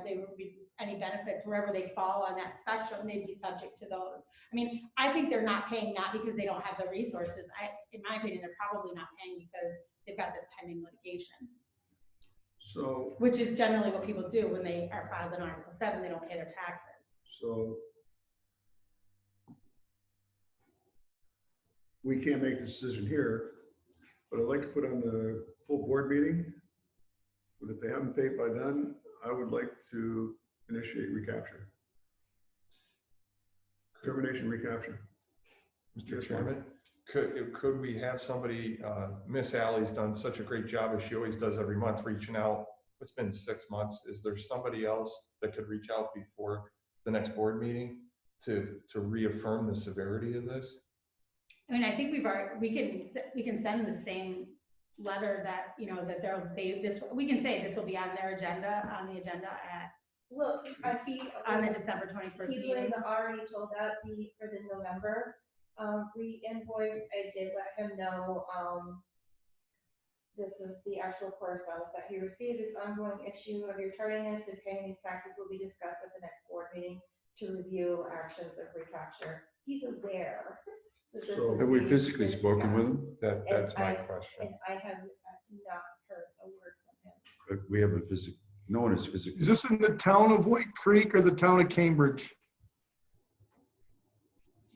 they would be, any benefits, wherever they fall on that spectrum, they'd be subject to those. I mean, I think they're not paying, not because they don't have the resources. In my opinion, they're probably not paying because they've got this pending litigation, So, which is generally what people do when they are filed in Article 7, they don't pay their taxes. so we can't make the decision here, but I'd like to put on the full board meeting. But if they haven't paid by then, I would like to initiate recapture. Termination recapture. Mr. Chairman, could we have somebody, Miss Ally's done such a great job as she always does every month, reaching out. It's been 6 months. Is there somebody else that could reach out before the next board meeting to reaffirm the severity of this? I mean, I think we can send the same letter that, we can say this will be on the agenda at, Look, on the December 21st he meeting. was already told that for the November re-invoice. I did let him know, this is the actual correspondence that he received. This ongoing issue of your tardiness in paying these taxes will be discussed at the next board meeting to review actions of recapture. He's aware that this So is have we being physically spoken with discussed, them? That's my And question. I have not heard a word from him. But we have no one is physically. Is this in the town of White Creek or the town of Cambridge?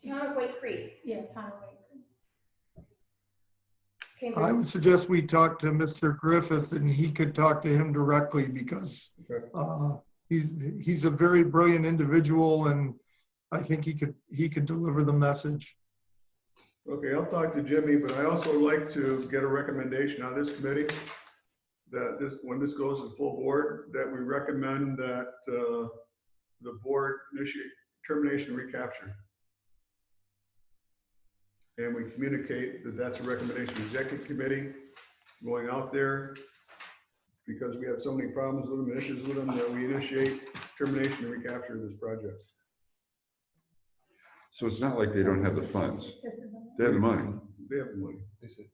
Town of White Creek. Yeah, kind of like. Cambridge. I would suggest we talk to Mr. Griffith and he could talk to him directly because he's a very brilliant individual and I think he could deliver the message. Okay, I'll talk to Jimmy, but I also like to get a recommendation on this committee that when this goes to the full board, that we recommend that the board initiate termination recapture. And we communicate that that's a recommendation to the executive committee going out there because we have so many problems with them, issues with them, that we initiate termination and recapture of this project. So it's not like they don't have the funds. They have the money. They have the money. Is it,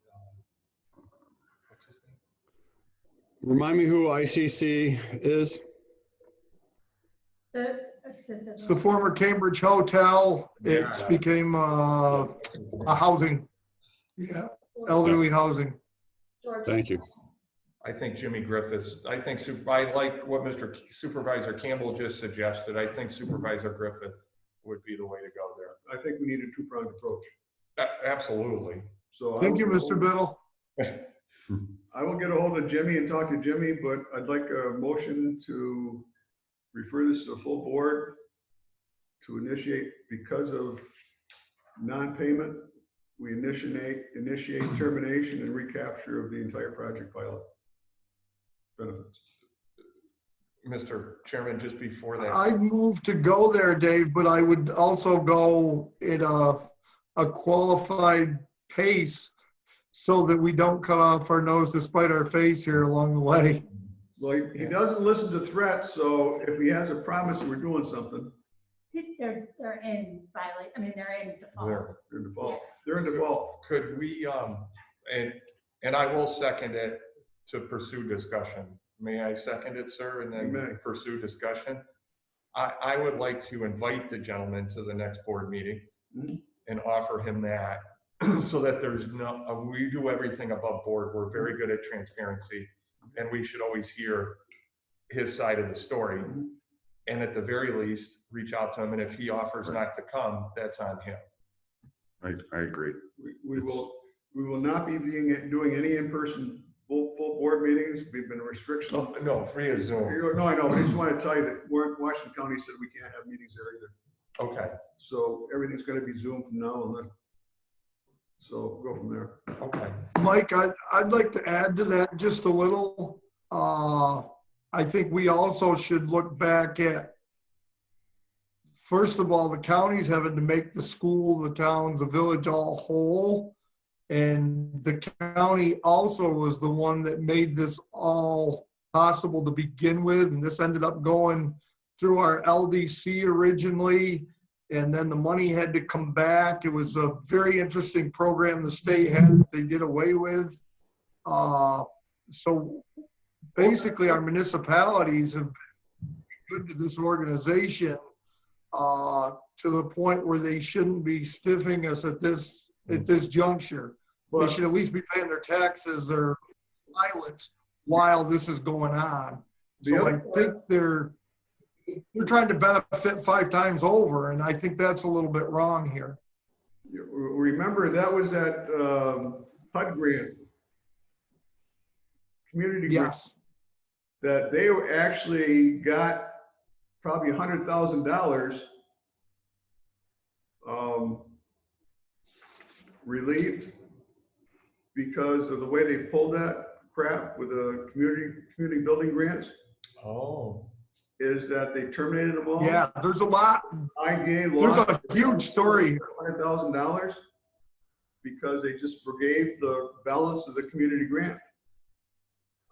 what's his name? Remind me who ICC is? The assistant. It's the former Cambridge Hotel. It became a housing, elderly housing. George. Thank you. I think Jimmy Griffiths, I like what Mr. Supervisor Campbell just suggested. I think Supervisor Griffith would be the way to go there. I think we need a two-pronged approach. Absolutely. So Thank you, Mr. Biddle. I will get a hold of Jimmy and talk to Jimmy, but I'd like a motion to refer this to the full board to initiate, because of non-payment, we initiate termination and recapture of the entire project pilot benefits. Mr. Chairman, just before that. I'd move to go there, Dave, but I would also go at a qualified pace so that we don't cut off our nose to spite our face here along the way. Well, he doesn't listen to threats, so if he has a promise that we're doing something, They're in violation, I mean, they're in default. they're in default. They're in default. Could we, and I will second it to pursue discussion. May I second it, sir, and You may. then pursue discussion? I would like to invite the gentleman to the next board meeting Mhm. and offer him that so that there's we do everything above board. We're very good at transparency and we should always hear his side of the story. Mhm. And at the very least, reach out to him. And if he offers not to come, that's on him. I agree. We will not be doing any in-person full board meetings. We've been restrictions. No, free as Zoom. No, I know, but I just want to tell you that Washington County said we can't have meetings there either. Okay. So everything's going to be Zoom from now on. So go from there. Okay. Mike, I'd like to add to that just a little. I think we also should look back at, first of all, the counties having to make the school, the towns, the village all whole. And the county also was the one that made this all possible to begin with. And this ended up going through our LDC originally. And then the money had to come back. It was a very interesting program the state had that they did away with. So basically our municipalities have been good to this organization to the point where they shouldn't be stiffing us at this juncture. They should at least be paying their taxes or pilots while this is going on. So I think they're trying to benefit 5 times over, and I think that's a little bit wrong here. Remember, that was that HUD grant. Community grant. Yes. That they actually got probably $100,000 relieved because of the way they pulled that crap with the community building grants. Oh. Is that they terminated them all. Yeah, there's a lot. There's There's a huge story here. $100,000 because they just forgave the balance of the community grant.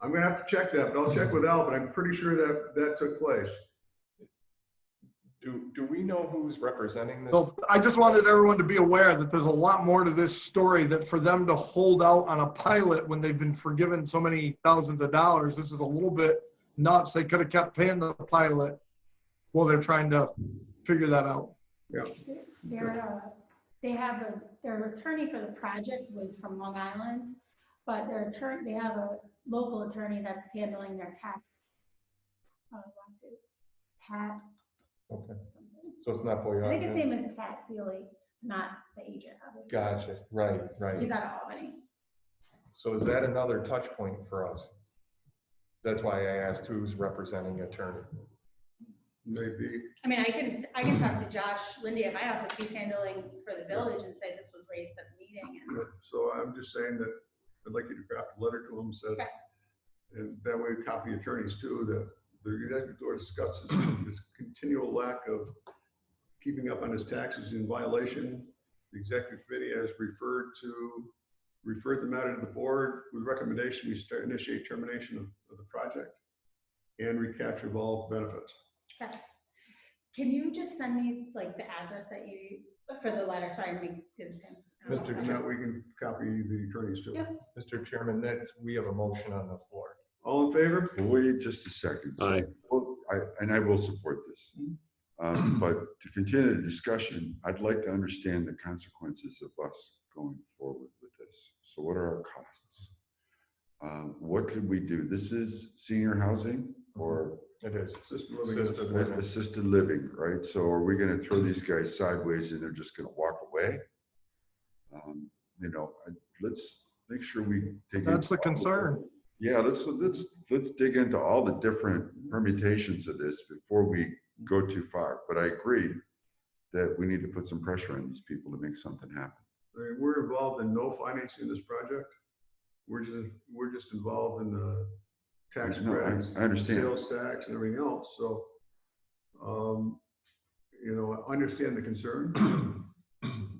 I'm gonna have to check that, but I'll check with Al, but I'm pretty sure that took place. Do we know who's representing this? So I just wanted everyone to be aware that there's a lot more to this story, that for them to hold out on a pilot when they've been forgiven so many thousands of dollars, this is a little bit nuts. They could have kept paying the pilot while they're trying to figure that out. Yeah. Their attorney for the project was from Long Island, but they have a local attorney that's handling their tax lawsuit. Pat. Okay. Something. So it's not I Boyard. think his name is Pat Seeley, not the agent. Obviously. Gotcha. Right. He's out of Albany. So is that another touch point for us? That's why I asked who's representing attorney. Maybe. I mean, I can talk to Josh Lindy at my office, he's handling for the village, and say this was raised at the meeting. And So I'm just saying that I'd like you to draft a letter to them, said, and that way copy attorneys too, that the executive door discusses this continual lack of keeping up on his taxes in violation. The executive committee has referred the matter to the board with recommendation we initiate termination of the project and recapture of all benefits. Okay. Can you just send me like the address that you, for the letter, so I can do the same? Mr. And that we can copy the attorneys too. Yeah. Mr. Chairman, we have a motion on the floor. All in favor? Wait just a second. So, Aye. I will support this. But to continue the discussion, I'd like to understand the consequences of us going forward with this. So what are our costs? What could we do? This is senior housing or It is. Assisted living. Assisted living. assisted living, right? So are we going to throw these guys sideways and they're just going to walk away? Let's make sure we take. That's the concern. Yeah, let's dig into all the different permutations of this before we go too far. But I agree that we need to put some pressure on these people to make something happen. We're involved in no financing in this project. We're just involved in the tax No, credits, I understand. sales tax and everything else. So, I understand the concern,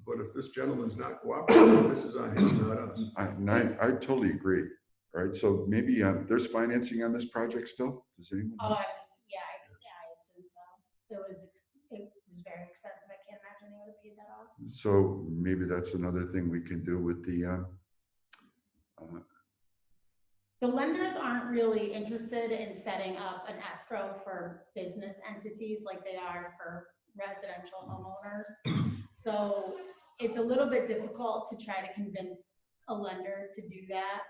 but if this gentleman's not cooperating, this is on him, not us. I totally agree. Right. So maybe there's financing on this project still. Does anyone? Oh, know? I assume so. It was very expensive. I can't imagine they would have paid that off. So maybe that's another thing we can do with the. The lenders aren't really interested in setting up an escrow for business entities like they are for residential homeowners. So it's a little bit difficult to try to convince a lender to do that.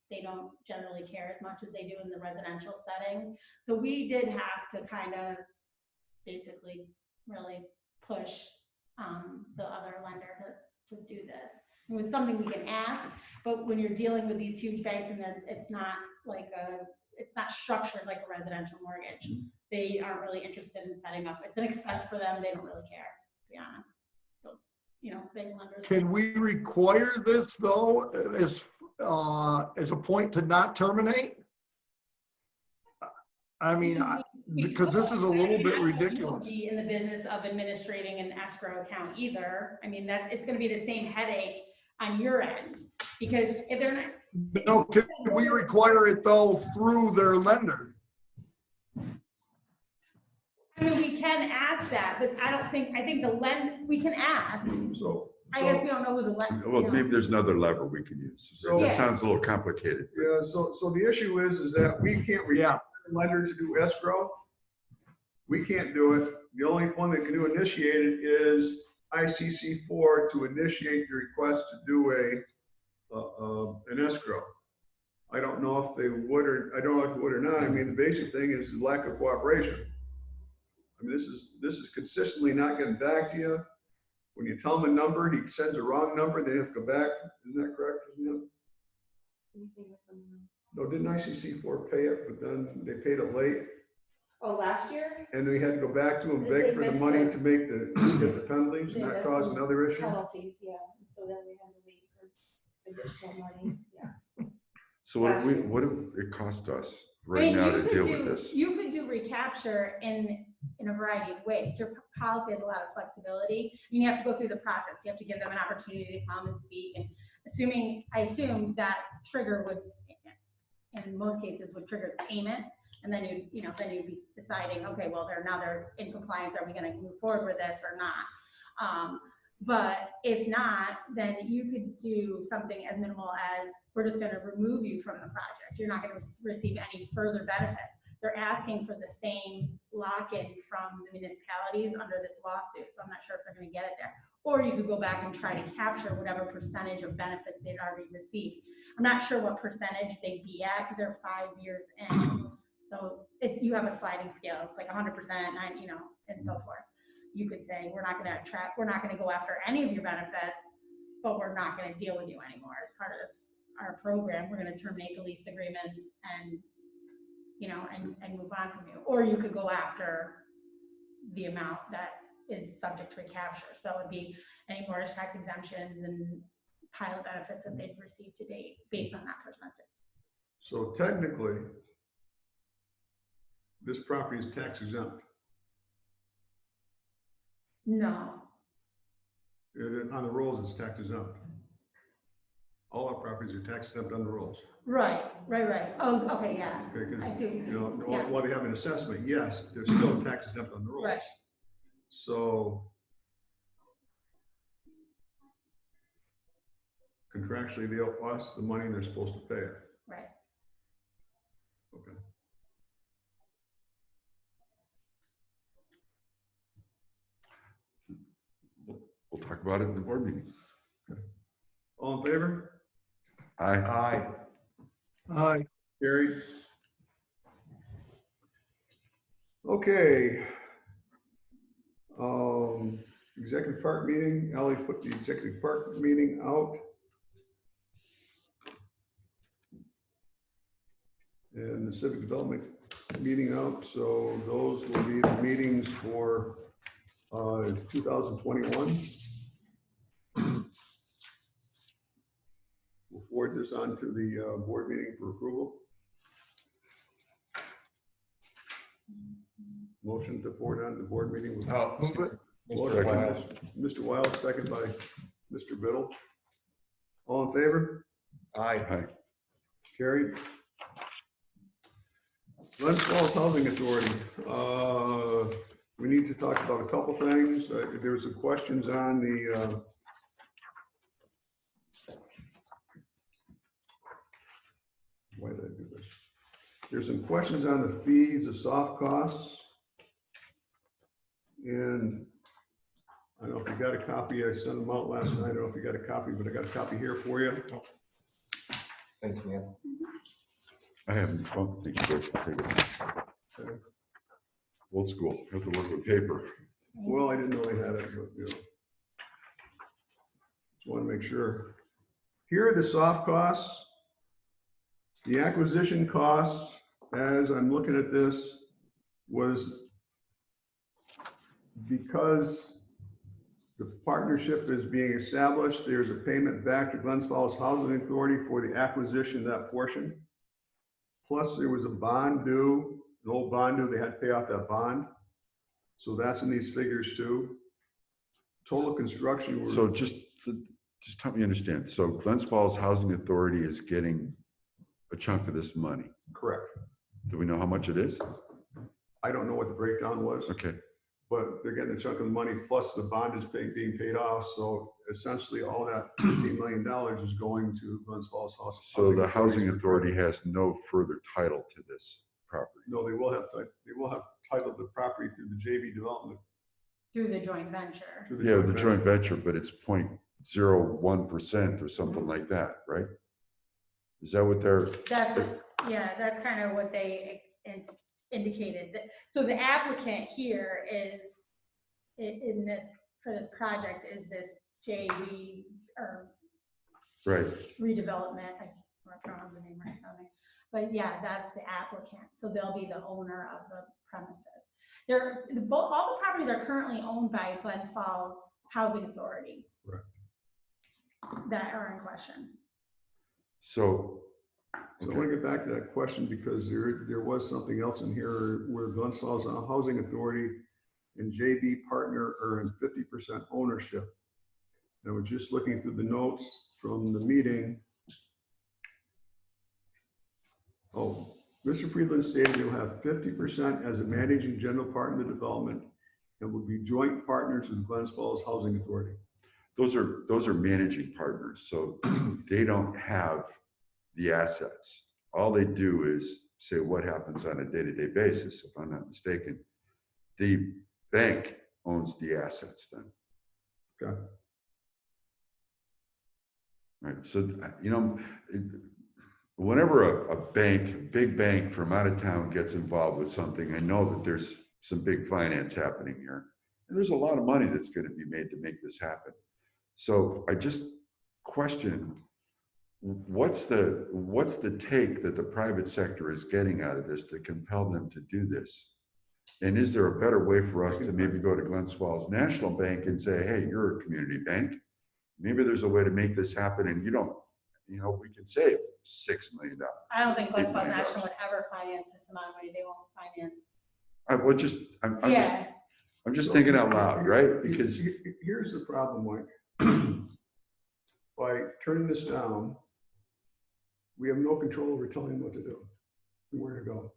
They don't generally care as much as they do in the residential setting. So we did have to kind of basically really push the other lender to do this. It was something we can ask, but when you're dealing with these huge banks and it's not structured like a residential mortgage, they aren't really interested in setting up. It's an expense for them. They don't really care, to be honest. So big lenders. Can we require this though, as a point to not terminate? I mean, because this is a little bit We ridiculous. won't be in the business of administrating an escrow account either. I mean, it's gonna be the same headache on your end, because if they're not. No, can we require it though through their lender? I mean, we can ask that, but I think we can ask. So, I guess we don't know who the Well, maybe there's another lever we can use. So- It sounds a little complicated. yeah, so the issue is that we can't require a lender to do escrow. We can't do it. The only one that can do initiate it is ICC4 to initiate the request to do an escrow. I don't know if they would I don't know if they would or not. I mean, the basic thing is the lack of cooperation. I mean, this is consistently not getting back to you. When you tell him a number, he sends a wrong number, they have to go back. Isn't that correct? Isn't it? No, didn't ICC4 pay it, but then they paid it late? Oh, last year? And we had to go back to them, beg They for the missed money it. to get the penalties, They and that missed caused some another issue? Penalties, yeah, so then we had to wait for additional money, yeah. So what do it cost us I right mean, now you to could deal do- with this? You could do recapture in a variety of ways. Your policy has a lot of flexibility. You have to go through the process. You have to give them an opportunity to come and speak, and I assume that trigger would, in most cases, would trigger the payment. And then you'd be deciding, okay, well, they're in compliance. Are we gonna move forward with this or not? But if not, then you could do something as minimal as, we're just gonna remove you from the project. You're not gonna receive any further benefits. They're asking for the same lock-in from the municipalities under this lawsuit, so I'm not sure if they're gonna get it there. Or you could go back and try to capture whatever percentage of benefits they'd already received. I'm not sure what percentage they'd be at, because they're 5 years in. So if you have a sliding scale, it's like 100%, and so forth. You could say, we're not gonna go after any of your benefits, but we're not gonna deal with you anymore as part of our program. We're gonna terminate the lease agreements and move on from you. Or you could go after the amount that is subject to recapture. So it'd be any mortgage tax exemptions and pilot benefits that they've received to date based on that percentage. So technically, this property is tax exempt. No, On the rolls, it's tax exempt. All our properties are tax exempt on the rolls. right. Oh, okay, yeah. Okay, I see what you mean. because, Yeah. while they have an assessment, yes, they're still tax exempt on the rolls. Right. So contractually, they owe us the money they're supposed to pay it. Right. Okay. We'll talk about it in the board meeting. All in favor? Aye. Aye. Carried. Okay. Executive park meeting, Ally put the executive park meeting out. And the civic development meeting out, so those will be the meetings for 2021. We'll forward this on to the board meeting for approval. Motion to forward on to the board meeting. with- Move it. Motion by Wiles. Mr. Wiles, second by Mr. Biddle. All in favor? Aye. Carried. Glens Falls Housing Authority. We need to talk about a couple things. There were some questions on the why did I do this? There's some questions on the fees, the soft costs. And I don't know if you got a copy. I sent them out last night. I don't know if you got a copy, but I got a copy here for you. Thanks, man. I haven't, oh, thank you, Rick. Take it. Okay. Old school, have to look with paper. Well, I didn't know they had it, but, Just want to make sure. Here are the soft costs. The acquisition costs, as I'm looking at this, was because The partnership is being established. There's a payment back to Glens Falls Housing Authority for the acquisition of that portion. Plus, there was a bond due, an old bond due, they had to pay off that bond. So that's in these figures too. Total construction. So just help me understand. So Glens Falls Housing Authority is getting a chunk of this money. Correct. Do we know how much it is? I don't know what the breakdown was, Okay, but they're getting a chunk of the money, plus the bond is being paid off. So essentially all that $15 million is going to Glens Falls Housing. so the Housing Authority has no further title to this property. No, they will have title the property through the JV development. Through the joint venture. through Yeah, the joint venture, but it's 0.01% or something like that, right? Is that what they're, That's kind of what they indicated. So the applicant here is, in this, for this project, is this JV or right? redevelopment. I don't have the name right now. But yeah, that's the applicant. So they'll be the owner of the premises. All the properties are currently owned by Glens Falls Housing Authority. Right. That are in question. So, So I want to get back to that question because there was something else in here where Glens Falls Housing Authority and JV partner are in 50% ownership. And we're just looking through the notes from the meeting. Oh, Mr. Friedland stated he'll have 50% as a managing general partner in the development and will be joint partners with Glens Falls Housing Authority. those are managing partners, so they don't have the assets. All they do is say what happens on a day-to-day basis, if I'm not mistaken. The bank owns the assets then. Okay. Right, so, you know, whenever a big bank from out of town gets involved with something, I know that there's some big finance happening here. And there's a lot of money that's going to be made to make this happen. So I just question, what's the take that the private sector is getting out of this to compel them to do this? And is there a better way for us to maybe go to Glens Falls National Bank and say, hey, you're a community bank. Maybe there's a way to make this happen and you don't, you know, we can save $6 million. I don't think Glens $8 Falls million. National would ever finance this amount of money. They won't finance. I'm just thinking out loud, right? Because here's the problem, Mike. By turning this down, we have no control over telling them what to do and where to go.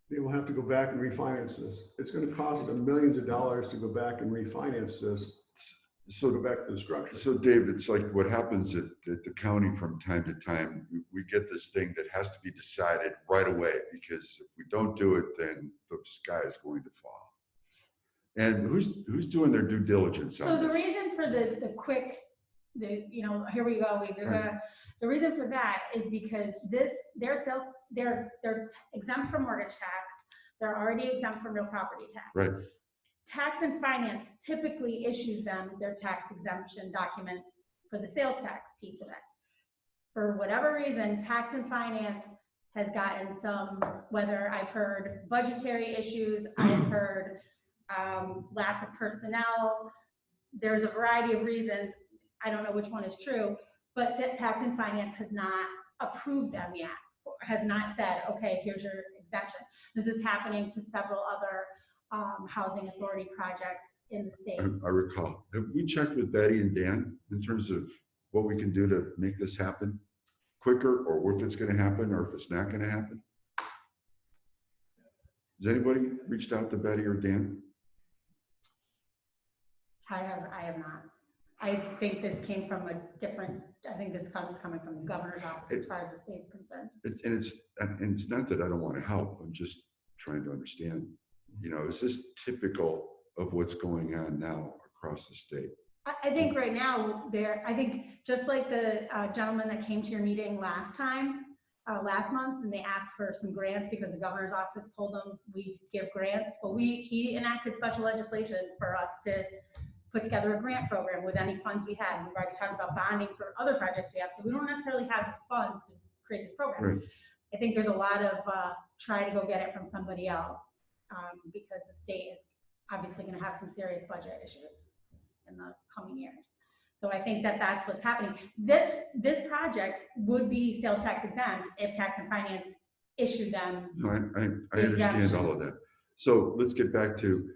They will have to go back and refinance this. It's going to cost them millions of dollars to go back and refinance this. So go back to the structure. So Dave, it's like what happens at the county from time to time. We get this thing that has to be decided right away because if we don't do it, then the sky is going to fall. And who's doing their due diligence on So the this? reason for here we go. The reason for that is because they're exempt from mortgage tax. They're already exempt from real property tax. Right. Tax and Finance typically issues them their tax exemption documents for the sales tax piece of it. For whatever reason, Tax and Finance has gotten some, whether I've heard budgetary issues, I've heard lack of personnel. There's a variety of reasons. I don't know which one is true, but Tax and Finance has not approved them yet, has not said, okay, here's your exemption. This is happening to several other housing authority projects in the state. I recall. Have we checked with Betty and Dan in terms of what we can do to make this happen quicker, or if it's going to happen, or if it's not going to happen? Has anybody reached out to Betty or Dan? I have not. I think this came from I think this is coming from the governor's office as far as the state's concerned. And it's not that I don't want to help. I'm just trying to understand, you know, is this typical of what's going on now across the state? I think right now I think just like the gentleman that came to your meeting last month, and they asked for some grants because the governor's office told them we give grants. Well, he enacted special legislation for us to put together a grant program with any funds we had. We've already talked about bonding for other projects we have, so we don't necessarily have funds to create this program. Right. I think there's a lot of try to go get it from somebody else because the state is obviously going to have some serious budget issues. in the coming years. So I think that that's what's happening. This project would be sales tax exempt if tax and finance issued them. No, I understand all of that. So let's get back to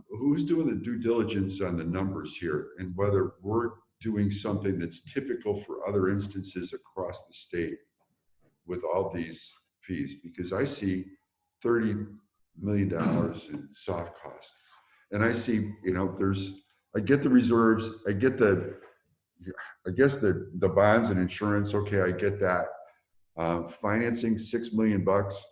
who's doing the due diligence on the numbers here and whether we're doing something that's typical for other instances across the state with all these fees, because I see $30 million in soft cost. And I see, you know, I get the reserves, I guess the bonds and insurance, okay, I get that. Financing $6 million.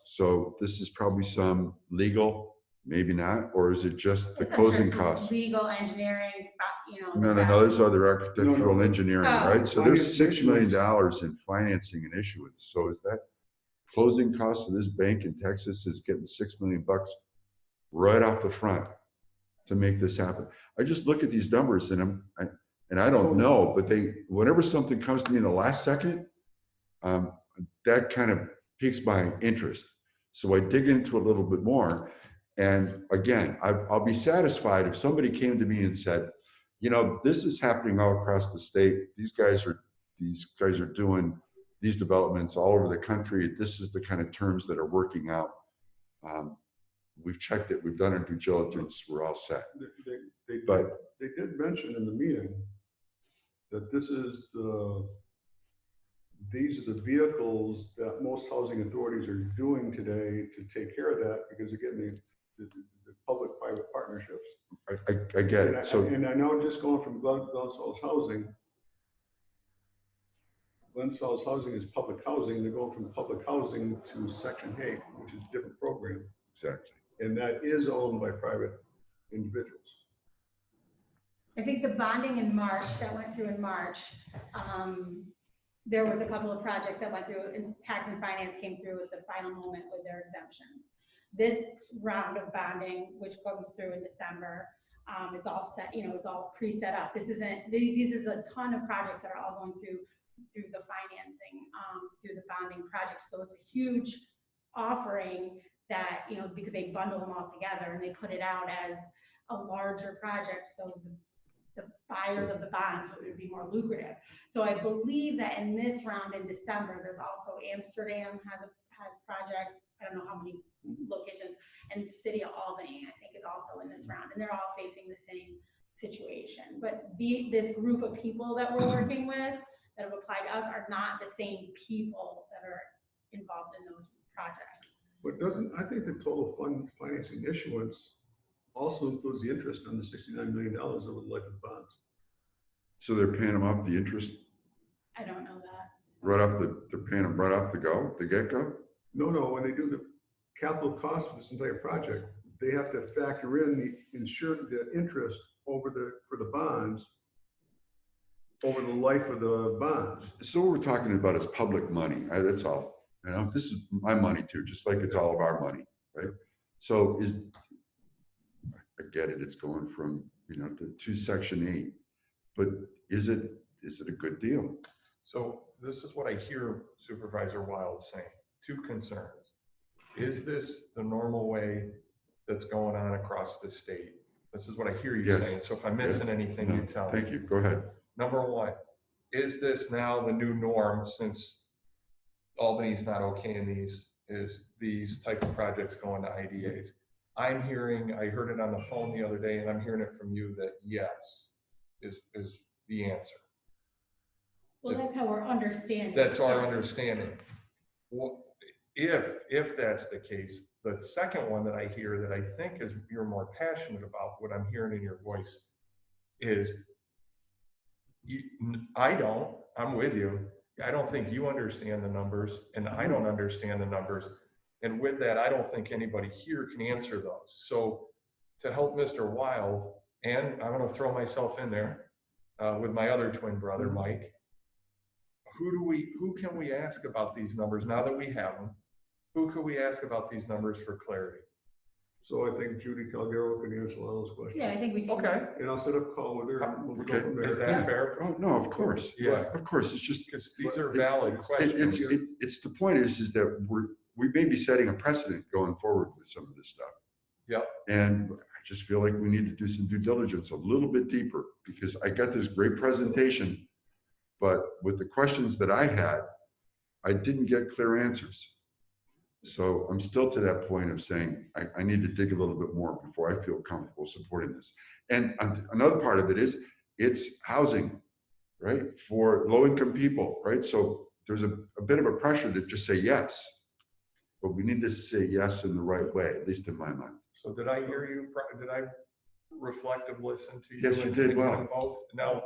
So this is probably some legal, maybe not, or is it just the closing costs? Legal, engineering, you know. No, there's other architectural engineering, right? So there's Financing $6 million in financing and issuance. So is that closing costs of this bank in Texas is getting $6 million right off the front to make this happen? I just look at these numbers and I don't know, but whenever something comes to me in the last second, that kind of piques my interest. So I dig into a little bit more. And again, I'll be satisfied if somebody came to me and said, you know, this is happening all across the state. These guys are doing these developments all over the country. This is the kind of terms that are working out. We've checked it. We've done our due diligence. We're all set. They did mention in the meeting that these are the vehicles that most housing authorities are doing today to take care of that, because they're getting the public-private partnerships. I get it. And I know just going from Glenfell's housing, Glenfell's housing is public housing. They're going from public housing to Section 8, which is a different program. Exactly. And that is owned by private individuals. I think the bonding in March, that went through in March, there was a couple of projects that went through, and tax and finance came through at the final moment with their exemptions. This round of bonding, which comes through in December, it's all set, you know, it's all pre-set up. This is a ton of projects that are all going through the financing, through the bonding projects. So it's a huge offering that, you know, because they bundle them all together and they put it out as a larger project. So the buyers of the bonds would be more lucrative. So I believe that in this round in December, there's also Amsterdam has projects. I don't know how many locations, and the city of Albany, I think, is also in this round, and they're all facing the same situation. But this group of people that we're working with that have applied to us are not the same people that are involved in those projects. But I think the total financing issuance also includes the interest on the $69 million over the life of the bonds. So they're paying them off the interest I don't know that. they're paying them right off the get-go? No, when they do the capital cost of this entire project, they have to factor in the interest for the bonds over the life of the bonds. So what we're talking about is public money. That's all. You know, this is my money too, just like it's all of our money, right? So I get it. It's going from, you know, to Section 8, but is it a good deal? So this is what I hear Supervisor Wild saying. Two concerns. Is this the normal way that's going on across the state? This is what I hear you saying. So if I'm missing anything, you tell me. Thank you. Go ahead. Number one, is this now the new norm since Albany's not okay in these type of projects going to IDAs? I heard it on the phone the other day, and I'm hearing it from you that yes is the answer. Well, that's how we're understanding. That's our understanding. Well, if that's the case, the second one that I hear that I think is you're more passionate about, what I'm hearing in your voice is, I'm with you. I don't think you understand the numbers, and I don't understand the numbers. And with that, I don't think anybody here can answer those. So to help Mr. Wild, and I'm going to throw myself in there with my other twin brother, Mike, who can we ask about these numbers now that we have them? Who could we ask about these numbers for clarity? So I think Judy Calgaro can answer all those questions. Yeah, I think we can. Okay. And I'll set up a call with her. And we'll go from there. Is that fair? Oh, no, of course. Yeah. Of course. It's just, Because these are valid questions. it's the point is that we may be setting a precedent going forward with some of this stuff. Yep. And I just feel like we need to do some due diligence a little bit deeper, because I got this great presentation, but with the questions that I had, I didn't get clear answers. So I'm still to that point of saying, I need to dig a little bit more before I feel comfortable supporting this. And another part of it is, it's housing, right? For low-income people, right? So there's a bit of a pressure to just say yes, but we need to say yes in the right way, at least in my mind. So did I hear you, did I reflective listen to you? Yes, you and did think well. them both? Now,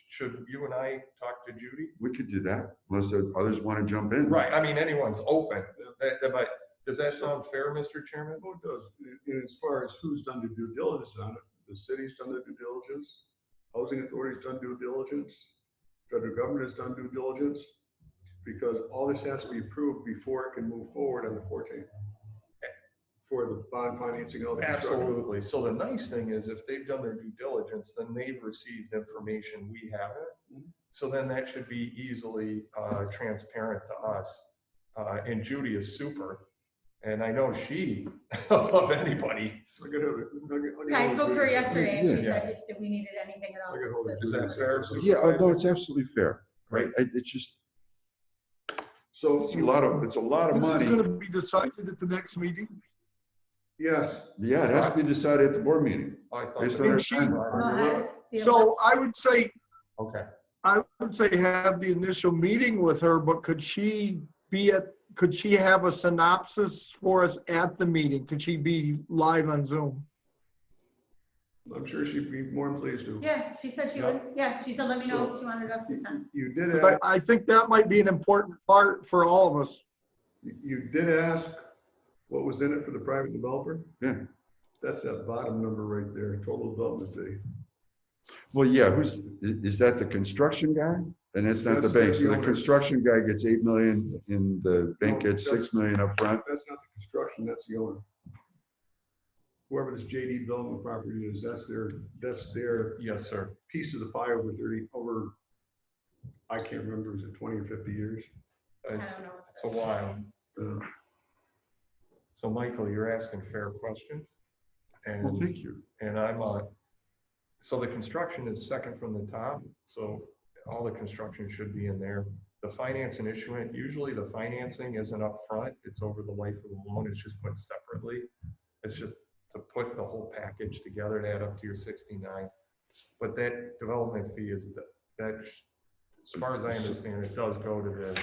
should you and I talk to Judy? We could do that, unless others want to jump in. Right, I mean, anyone's open, but does that sound fair, Mr. Chairman? Oh, it does. And as far as who's done the due diligence on it, the city's done the due diligence, housing authority's done due diligence, federal government has done due diligence, because all this has to be approved before it can move forward on the 14th for the bond financing, all the construction. Absolutely. So the nice thing is, if they've done their due diligence, then they've received information, we haven't. So then that should be easily transparent to us. And Judy is super. And I know she, above anybody. Yeah, I spoke to her yesterday and she Yeah. said if we needed anything at all. Is that fair? Yeah, no, it's absolutely fair, right? It's just, So it's a lot of This is money. gonna be decided at the next meeting. yes, Yeah, it has to be decided at the board meeting. I thought Based that- on our And she- timeline. So I would say, Okay. have the initial meeting with her, but could she have a synopsis for us at the meeting? Could she be live on Zoom? I'm sure she'd be more than pleased to. Yeah, she said she would. Yeah, she said, let me know if she wanted us to send. You did 'Cause ask, I think that might be an important part for all of us. you did ask what was in it for the private developer? Yeah. That's that bottom number right there, total development fee. Well, yeah, is that the construction guy? And it's not the That's bank. the So the owner. construction guy gets 8 million and the bank No, gets that's- 6 million up front. That's not the construction, that's the owner. Whoever this JD development property is, that's their Yes, sir. piece of the pie over, I can't remember, is it 20 or 50 years? It's, I don't know. it's a while. Uh, So Michael, you're asking fair questions. Well, And, thank you. and so the construction is second from the top. So all the construction should be in there. The finance and issuance, usually the financing isn't up front. It's over the life of the loan. It's just put separately. It's just to put the whole package together to add up to your 69. But that development fee is that, as far as I understand, it does go to the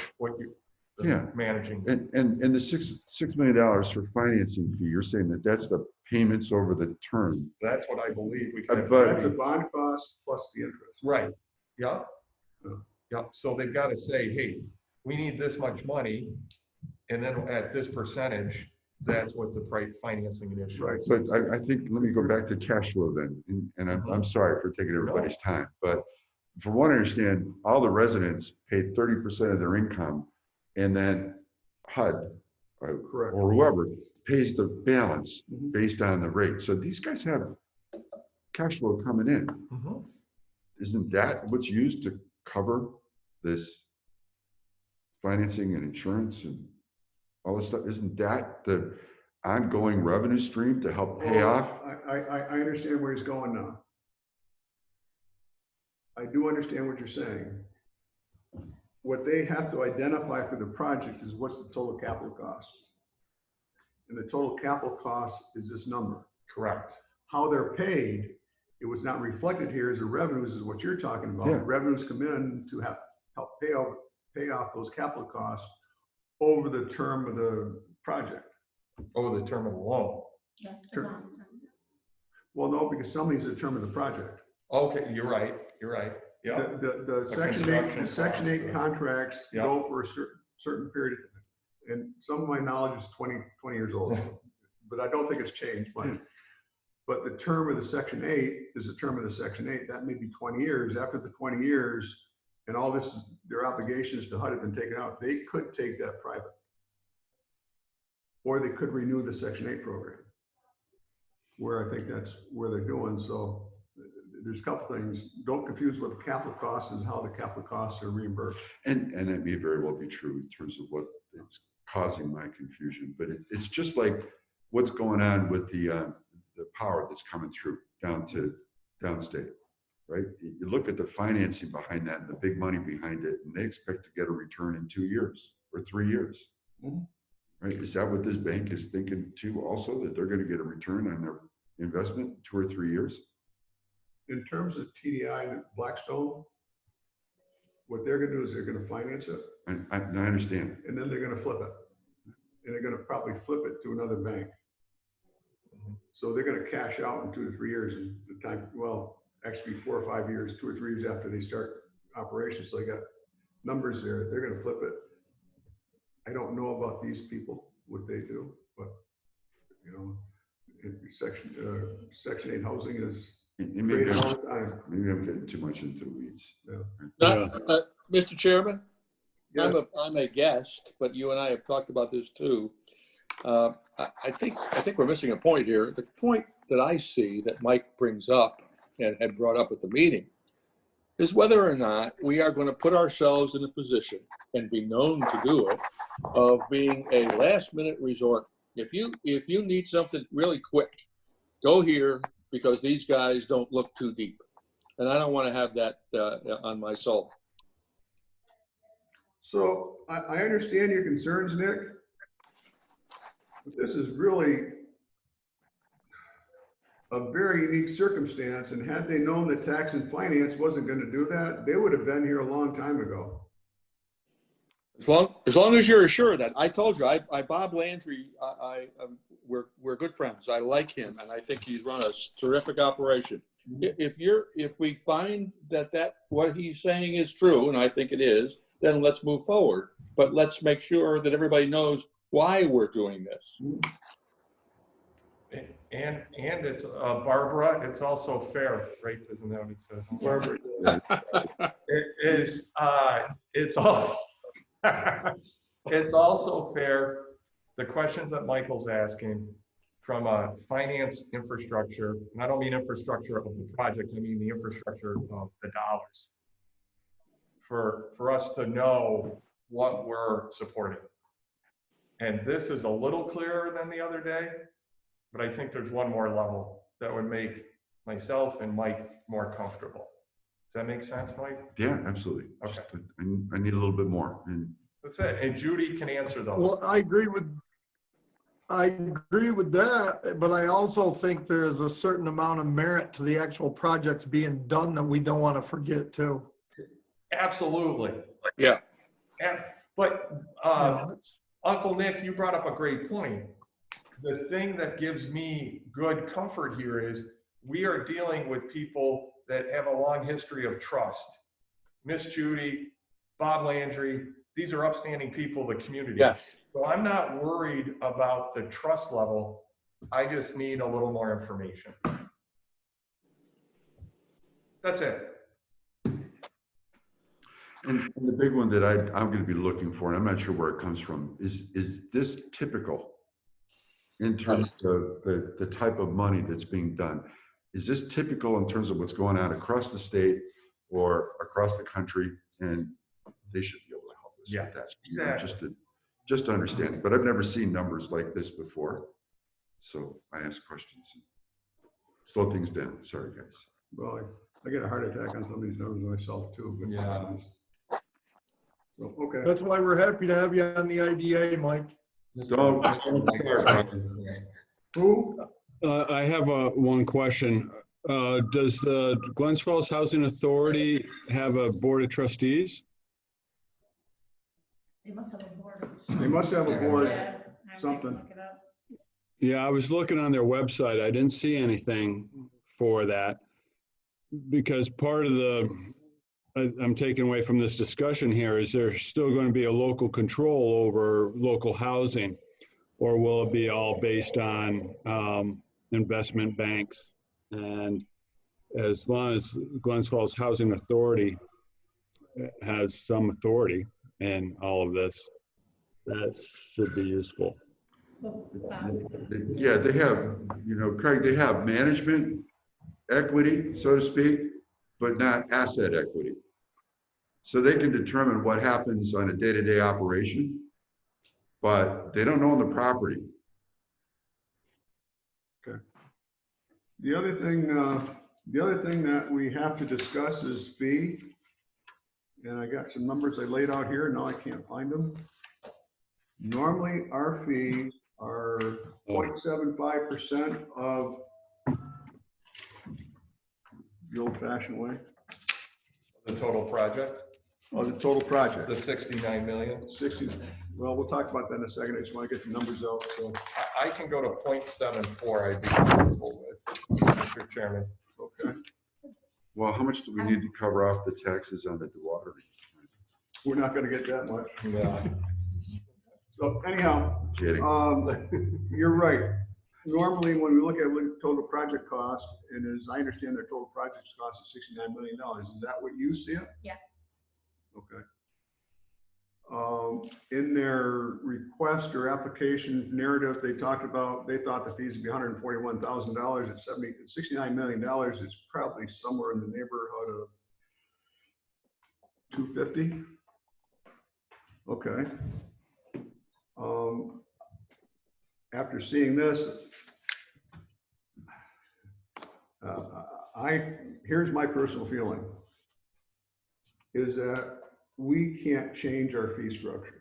Yeah. managing. And the $6 million for financing fee, you're saying that's the payments over the term. That's what I believe we can. But- That's a bond cost plus the interest. Right, yeah. Yeah. Yeah, so they've got to say, hey, we need this much money, and then at this percentage, that's what the financing and issuance. But I think, let me go back to cash flow then, and I'm sorry for taking everybody's time, but from what I understand, all the residents paid 30% of their income, and then HUD Correct. or whoever pays the balance Mhm. based on the rate. So these guys have cash flow coming in. Mhm. Isn't that what's used to cover this financing and insurance and all this stuff? Isn't that the ongoing revenue stream to help pay Well, off? I understand where he's going now. I do understand what you're saying. What they have to identify for the project is what's the total capital cost. And the total capital cost is this number. Correct. How they're paid, it was not reflected here as the revenues is what you're talking about. Yeah. Revenues come in to help pay off those capital costs over the term of the project. Over the term of the loan. Yeah, Sure. Well, no, because some of these are the term of the project. Okay, you're right, yeah. The section construction eight, the section costs, 8 yeah. contracts Yeah. go for a certain period. And some of my knowledge is 20 years old, but I don't think it's changed much. But the term of the section 8 is the term of the section 8. That may be 20 years. After the 20 years and all this, their obligations to HUD have been taken out, they could take that private. Or they could renew the section 8 program. Where I think that's where they're doing. So there's a couple things. Don't confuse what the capital cost is and how the capital costs are reimbursed. And that may very well be true in terms of what is causing my confusion, but it's just like what's going on with the power that's coming through down to downstate, right? You look at the financing behind that and the big money behind it, and they expect to get a return in 2 years or 3 years. Mhm. Right? Is that what this bank is thinking too also, that they're going to get a return on their investment in 2 or 3 years? In terms of TDI and Blackstone, what they're gonna do is they're gonna finance it, I understand. and then they're gonna flip it. And they're gonna probably flip it to another bank. So they're gonna cash out in 2 to 3 years is the time, well, actually 4 or 5 years, 2 or 3 years after they start operations. So they got numbers there. They're gonna flip it. I don't know about these people, what they do, but, you know, Section 8 housing is And great maybe all I'm, the time. maybe I'm getting too much into the weeds. Yeah. Mr. Chairman, Yeah. I'm a guest, but you and I have talked about this too. I think we're missing a point here. The point that I see that Mike brings up and had brought up at the meeting is whether or not we are going to put ourselves in a position and be known to do it of being a last minute resort. If you need something really quick, go here because these guys don't look too deep. And I don't want to have that on my soul. So I understand your concerns, Nick. But this is really a very unique circumstance, and had they known that tax and finance wasn't going to do that, they would have been here a long time ago. As long as you're assured that. I told you, Bob Landry, we're good friends. I like him, and I think he's run a terrific operation. If we find that what he's saying is true, and I think it is, then let's move forward. But let's make sure that everybody knows why we're doing this. And it's, Barbara, it's also fair, right? Isn't that what it says? Barbara, It is, it's all, it's also fair, the questions that Michael's asking from a finance infrastructure, and I don't mean infrastructure of the project, I mean the infrastructure of the dollars. For us to know what we're supporting. And this is a little clearer than the other day, but I think there's one more level that would make myself and Mike more comfortable. Does that make sense, Mike? Yeah, absolutely. Okay. Just, I need a little bit more. And That's it. And Judy can answer those. Well, I agree with that, but I also think there is a certain amount of merit to the actual projects being done that we don't want to forget too. Absolutely. Yeah. But You know, it's- Uncle Nick, you brought up a great point. The thing that gives me good comfort here is we are dealing with people that have a long history of trust. Miss Judy, Bob Landry, these are upstanding people of the community. Yes. So I'm not worried about the trust level. I just need a little more information. That's it. And the big one that I'm going to be looking for, and I'm not sure where it comes from, is this typical in terms of the type of money that's being done? Is this typical in terms of what's going on across the state or across the country? And they should be able to help us Yeah, with that. You know, exactly. just to understand. But I've never seen numbers like this before. So I ask questions. Slow things down. Sorry, guys. well, I get a heart attack on some of these numbers myself too. But Yeah. So, okay. That's why we're happy to have you on the IDA, Mike. Don't start. Who? I have one question. Does the Glens Falls Housing Authority have a board of trustees? They must have a board. They must have a board. Yeah, I might something. look it up. Yeah, I was looking on their website. I didn't see anything for that. Because part of I'm taking away from this discussion here is there still going to be a local control over local housing? Or will it be all based on investment banks? And as long as Glens Falls Housing Authority has some authority in all of this, that should be useful. Yeah, they have, you know, Craig, they have management equity, so to speak, but not asset equity. So they can determine what happens on a day-to-day operation, but they don't own the property. Okay. The other thing that we have to discuss is fee. And I got some numbers I laid out here. Now I can't find them. Normally, our fees are 0.75% of the old-fashioned way, The total project, of the total project. the 69 million. 60, well, we'll talk about that in a second. I just want to get the numbers out, so, I can go to 0.74, I'd be comfortable with, Mr. Chairman. okay. Well, how much do we need to cover off the taxes on the dewatering? We're not going to get that much. Yeah. So anyhow, Kidding. you're right. Normally, when we look at what total project cost, and as I understand, their total project cost is $69 million. Is that what you see it? Yes. Okay. In their request or application narrative, they talked about, they thought the fees would be $141,000 at $69 million. It's probably somewhere in the neighborhood of 250. Okay. After seeing this, here's my personal feeling, is that we can't change our fee structure.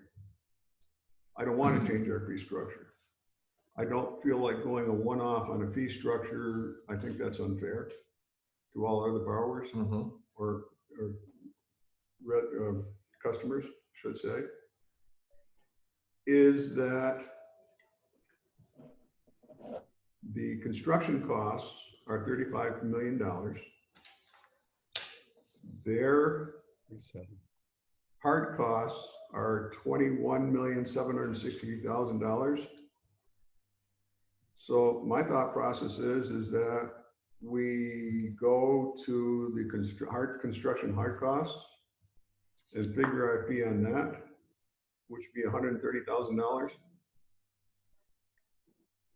I don't want to change our fee structure. I don't feel like going a one-off on a fee structure. I think that's unfair to all other borrowers or customers, should say, is that the construction costs are $35 million. Their hard costs are $21,760,000. So my thought process is that we go to the construction hard costs and figure our fee on that, which would be $130,000.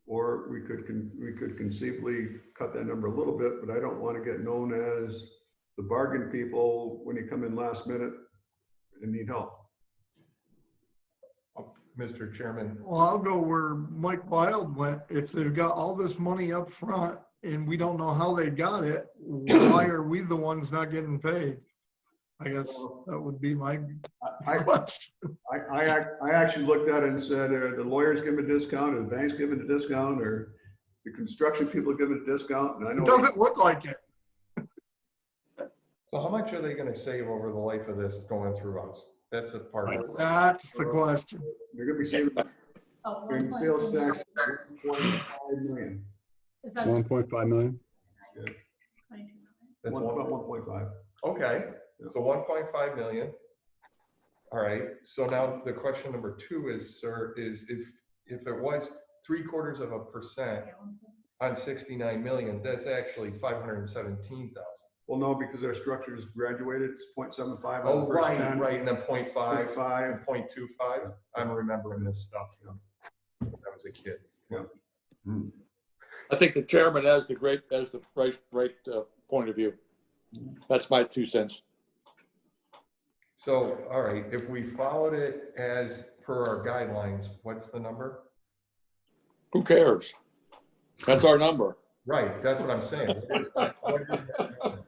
Or we could conceivably cut that number a little bit, but I don't want to get known as the bargain people when you come in last minute and need help. Mr. Chairman. Well, I'll go where Mike Wild went. If they've got all this money up front and we don't know how they got it, why are we the ones not getting paid? I guess that would be my question. I actually looked at it and said, are the lawyers giving a discount, or the banks giving a discount, or the construction people giving a discount? And I know It doesn't look like it. So how much are they going to save over the life of this going through us? That's a part of it. That's the question. they're going to be saving Oh, in sales tax 1.5 million. Is that 1.5 million? 22 million? That's About 1.5. Okay, so 1.5 million. All right, so now the question number 2 is, sir, is if it was 0.75% on 69 million, that's actually 517,000. Well, no, because our structure is graduated, it's 0.75. Oh, right, and then 0.5, 0.5. and 0.25. I'm remembering this stuff when I was a kid. I think the chairman has the right point of view. That's my 2 cents. So, all right, if we followed it as per our guidelines, what's the number? Who cares? That's our number. Right, that's what I'm saying. What is that number?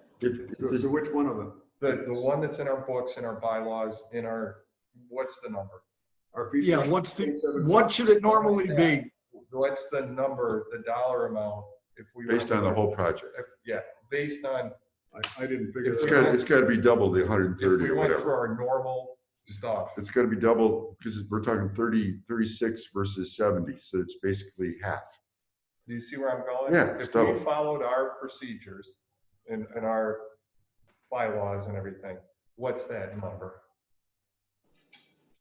So which one of them? The one that's in our books, in our bylaws, what's the number? Our fee Yeah, structure, what should it normally be? What's the number, the dollar amount, if we? Based on the whole project. Yeah, based on, I didn't figure It's that got out. to be double the if 130 we or went through whatever. our normal stuff. It's got to be double, because we're talking 36 versus 70, so it's basically half. Do you see where I'm going? Yeah, it's If we double. followed our procedures and our bylaws and everything, what's that number?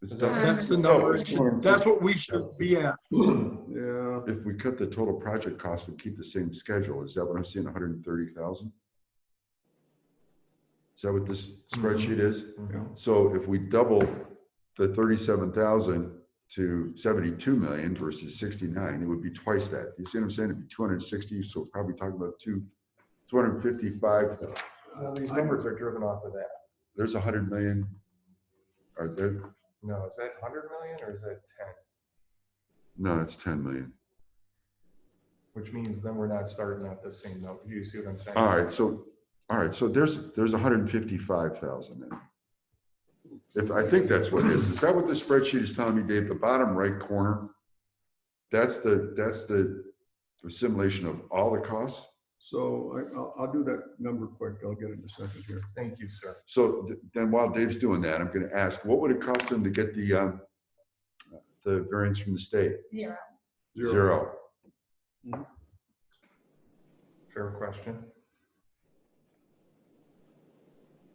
It's Is double. That's the number. That's what we should be at. Yeah, If we cut the total project cost and keep the same schedule, is that what I'm seeing, 130,000? Is that what this spreadsheet is? yeah. So if we double the 37,000 to 72 million versus 69, it would be twice that. You see what I'm saying? It'd be 260, so we're probably talking about 255. These numbers are driven off of that. There's 100 million. Are there? No, is that 100 million or is that 10? No, it's 10 million. which means then we're not starting at the same note. Do you see what I'm saying? All right, so there's 155,000 in it. If, I think that's what it is. Is that what the spreadsheet is telling me, Dave? The bottom right corner? That's the simulation of all the costs? So I'll do that number quick. I'll get it in a second here. Thank you, sir. So then while Dave's doing that, I'm gonna ask, what would it cost him to get the variance from the state? Zero. Zero. Fair question.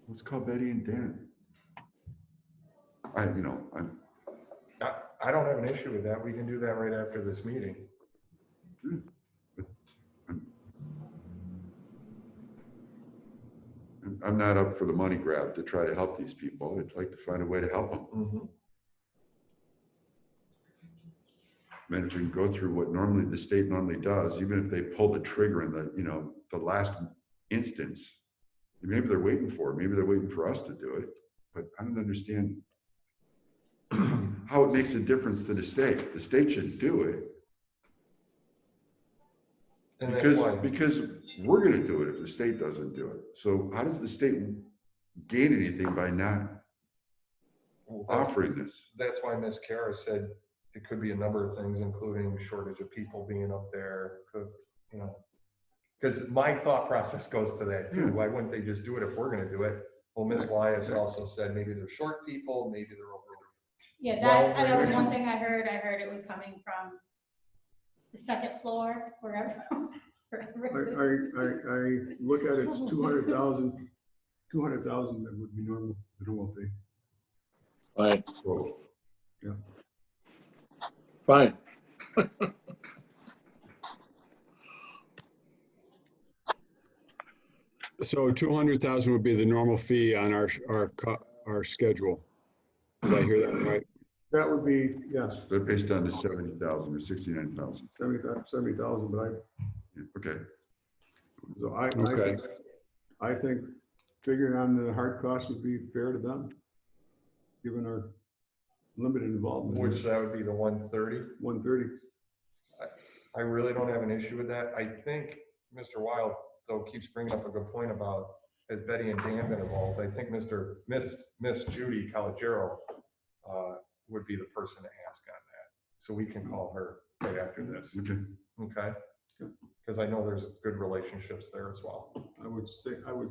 Let's call Betty and Dan. I'm I don't have an issue with that. We can do that right after this meeting. I'm not up for the money grab to try to help these people. I'd like to find a way to help them. Mhm. And if we can go through what normally the state normally does, even if they pull the trigger in the last instance, maybe they're waiting for it. Maybe they're waiting for us to do it. But I don't understand how it makes a difference to the state. The state should do it. And that's why. Because we're going to do it if the state doesn't do it. So how does the state gain anything by not offering this? That's why Ms. Kara said it could be a number of things, including shortage of people being up there. Because my thought process goes to that too. Why wouldn't they just do it if we're going to do it? Well, Ms. Elias also said maybe they're short people, maybe they're over. Yeah, that was one thing I heard. I heard it was coming from the second floor, wherever. I look at it's 200,000. 200,000 that would be normal, the normal fee. Fine, Whoa. Yeah. fine. So 200,000 would be the normal fee on our schedule. Did I hear that right? That would be, yes, But based on the 70,000 or 69,000. 70,000, but Okay. Okay. I think figuring on the hard costs would be fair to them, given our limited involvement. Which that would be the 130. 130. I really don't have an issue with that. I think Mr. Wild, though, keeps bringing up a good point about, has Betty and Dan been involved? I think Miss Judy Calogero would be the person to ask on that. So we can call her right after this. Okay? Because I know there's good relationships there as well. I would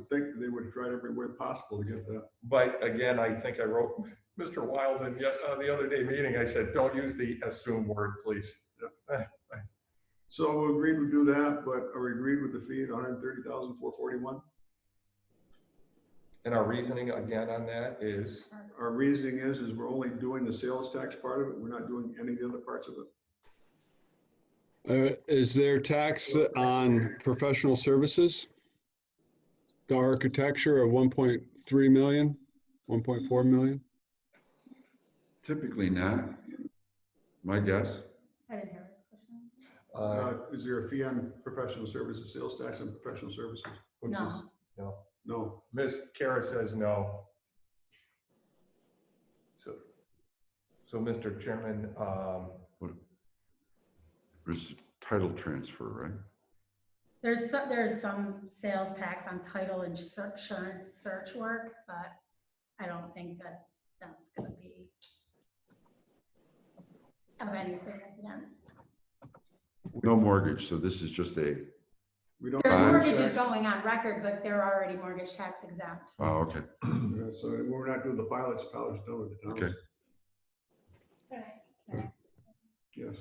think they would have tried every way possible to get that. But again, I think I wrote Mr. Wild in the other day meeting, I said, don't use the assume word, please. So we agreed to do that, but are we agreed with the fee at 130,441? And our reasoning again on that is? Our reasoning is we're only doing the sales tax part of it. We're not doing any of the other parts of it. Is there tax on professional services? The architecture of 1.3 million, 1.4 million? Typically not. My guess. I didn't hear this question. Is there a fee on professional services, sales tax on professional services? No. No. Miss Kara says no. So Mr. Chairman, There's title transfer, right? There's some sales tax on title insurance search work, but I don't think that that's gonna be of any significance. No mortgage, so this is just a, We don't. There's Fine. mortgages going on record, but they're already mortgage tax exempt. oh, okay. So we're not doing the pilots done with the towns. Okay. Yes.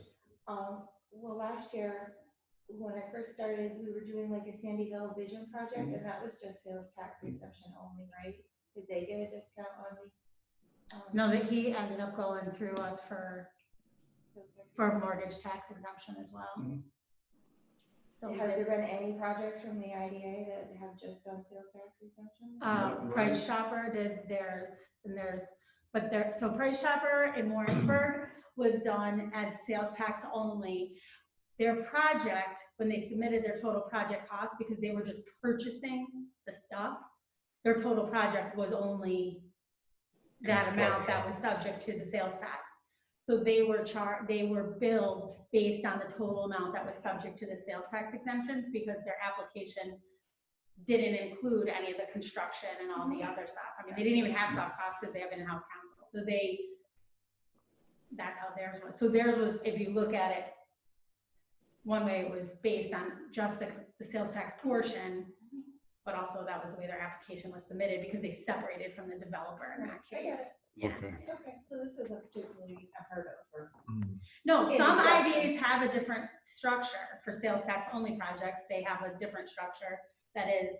Well, last year, when I first started, we were doing like a Sandyville vision project, and that was just sales tax exemption only, right? Did they get a discount on the? No, that he ended up going through us for mortgage tax exemption as well. Mhm. So we Has there did, been any projects from the IDA that have just done sales tax exemption? Price Chopper did theirs, so Price Chopper in Warrensburg was done as sales tax only. Their project, when they submitted their total project cost, because they were just purchasing the stuff, their total project was only that amount that was subject to the sales tax. So they were billed based on the total amount that was subject to the sales tax exemption, because their application didn't include any of the construction and all the other stuff. I mean, they didn't even have soft costs because they have in-house counsel. So that's how theirs was. So theirs was, if you look at it, one way it was based on just the sales tax portion, but also that was the way their application was submitted because they separated from the developer in that case. Okay. Okay, so this isn't particularly unheard of or. No, In some exemption. IDAs have a different structure for sales tax only projects. They have a different structure that is,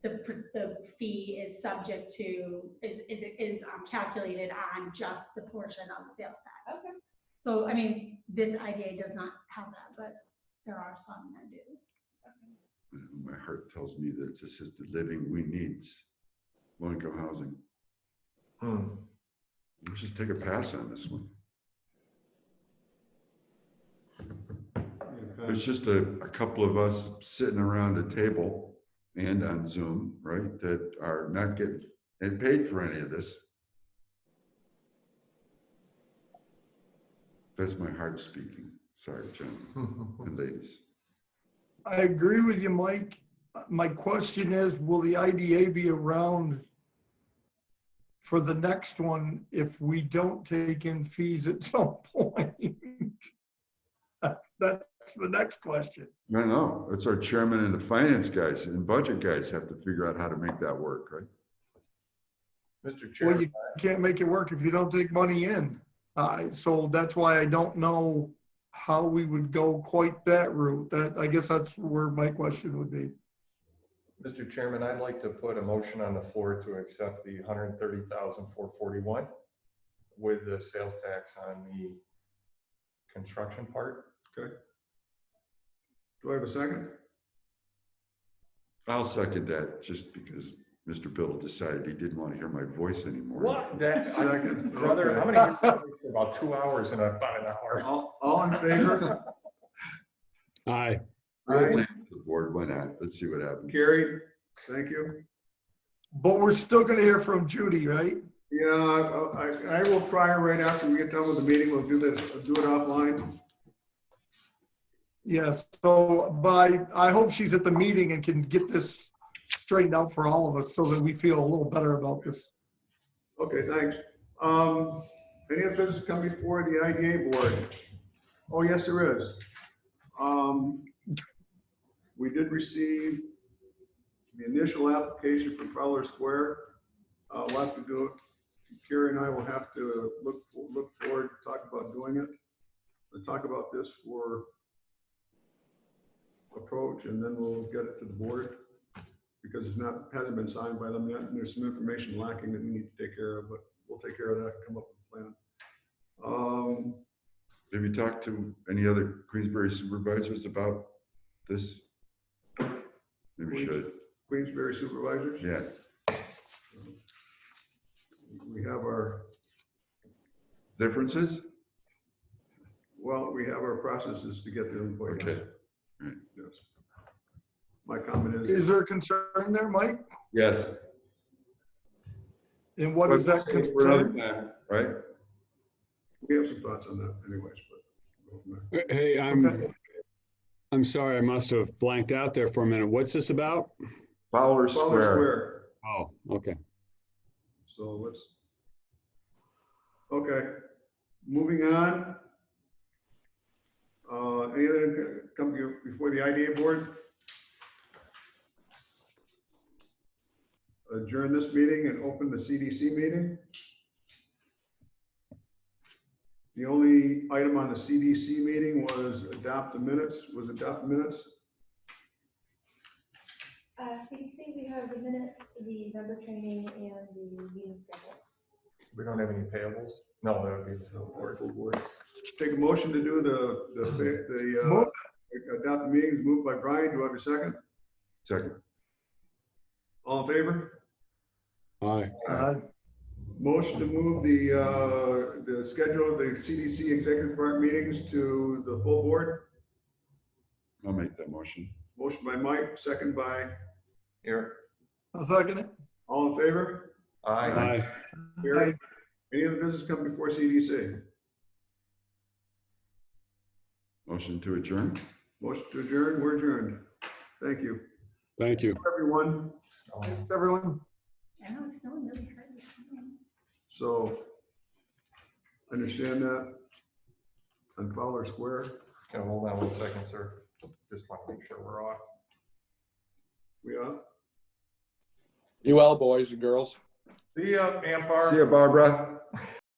the fee is subject to, is calculated on just the portion of the sales tax. Okay. So, I mean, this IDA does not have that, but there are some that do. My heart tells me that it's assisted living we needs low-income housing. Let's just take a pass on this one. It's just a couple of us sitting around a table and on Zoom, right, that are not getting paid for any of this. That's my heart speaking. Sorry, gentlemen and ladies. I agree with you, Mike. My question is, will the IDA be around for the next one if we don't take in fees at some point? That's the next question. No, it's our chairman and the finance guys and budget guys have to figure out how to make that work, right? Mr. Well, Chairman, you can't make it work if you don't take money in. So that's why I don't know how we would go quite that route. I guess that's where my question would be. Mr. Chairman, I'd like to put a motion on the floor to accept the $130,441 with the sales tax on the construction part. Okay. Do I have a second? I'll second that just because Mr. Biddle decided he didn't want to hear my voice anymore. What? That, Second. brother, Okay. I'm gonna hear you for about 2 hours in about an hour. All in favor? Aye. We'll take it to the board, why not? Let's see what happens. Carried. Thank you. But we're still gonna hear from Judy, right? Yeah, I will try her right after we get done with the meeting. We'll do this, do it offline. Yes, so, but I hope she's at the meeting and can get this straightened out for all of us so that we feel a little better about this. Okay, thanks. Any other business come before the IDA board? Oh, yes, there is. We did receive the initial application for Fowler Square. We'll have to do it. Carrie and I will have to look forward to talk about doing it. We'll talk about this for approach, and then we'll get it to the board because hasn't been signed by them yet, and there's some information lacking that we need to take care of, but we'll take care of that, come up with a plan. Have you talked to any other Queensbury supervisors about this? Maybe we should. Queensbury supervisors? Yeah. We have our, Differences? well, we have our processes to get them in place. Okay. Right. Yes. My comment Is there a concern there, Mike? Yes. And what is that concern? Right? we have some thoughts on that anyways, but go from there. Hey, Okay. I'm sorry, I must have blanked out there for a minute. What's this about? Fowler Fowler Square. Square. Oh, okay. So okay, moving on. Any other come before the IDA board? Adjourn this meeting and open the CDC meeting. The only item on the CDC meeting was adopt the minutes. Was adopt the minutes? CDC, we have the minutes, the member training, and the meeting schedule. We don't have any payables? No, that would be the board. Full board. Take a motion to do the adopt the meetings moved by Brian. Do I have a second? Second. All in favor? Aye. Motion to move the schedule of the CDC executive part meetings to the full board. I'll make that motion. Motion by Mike, second by, Here. I'll second it. all in favor? Aye. Aye. Carried. Any other business come before CDC? Motion to adjourn? Motion to adjourn, we're adjourned. Thank you. Thank you. Everyone. Thanks, everyone. I know, it's snowing really hard. So, understand that on Fowler Square, Can hold on 1 second, sir? Just want to make sure we're off. we are. You well, boys and girls. See ya, Ampar. See you, Barbara.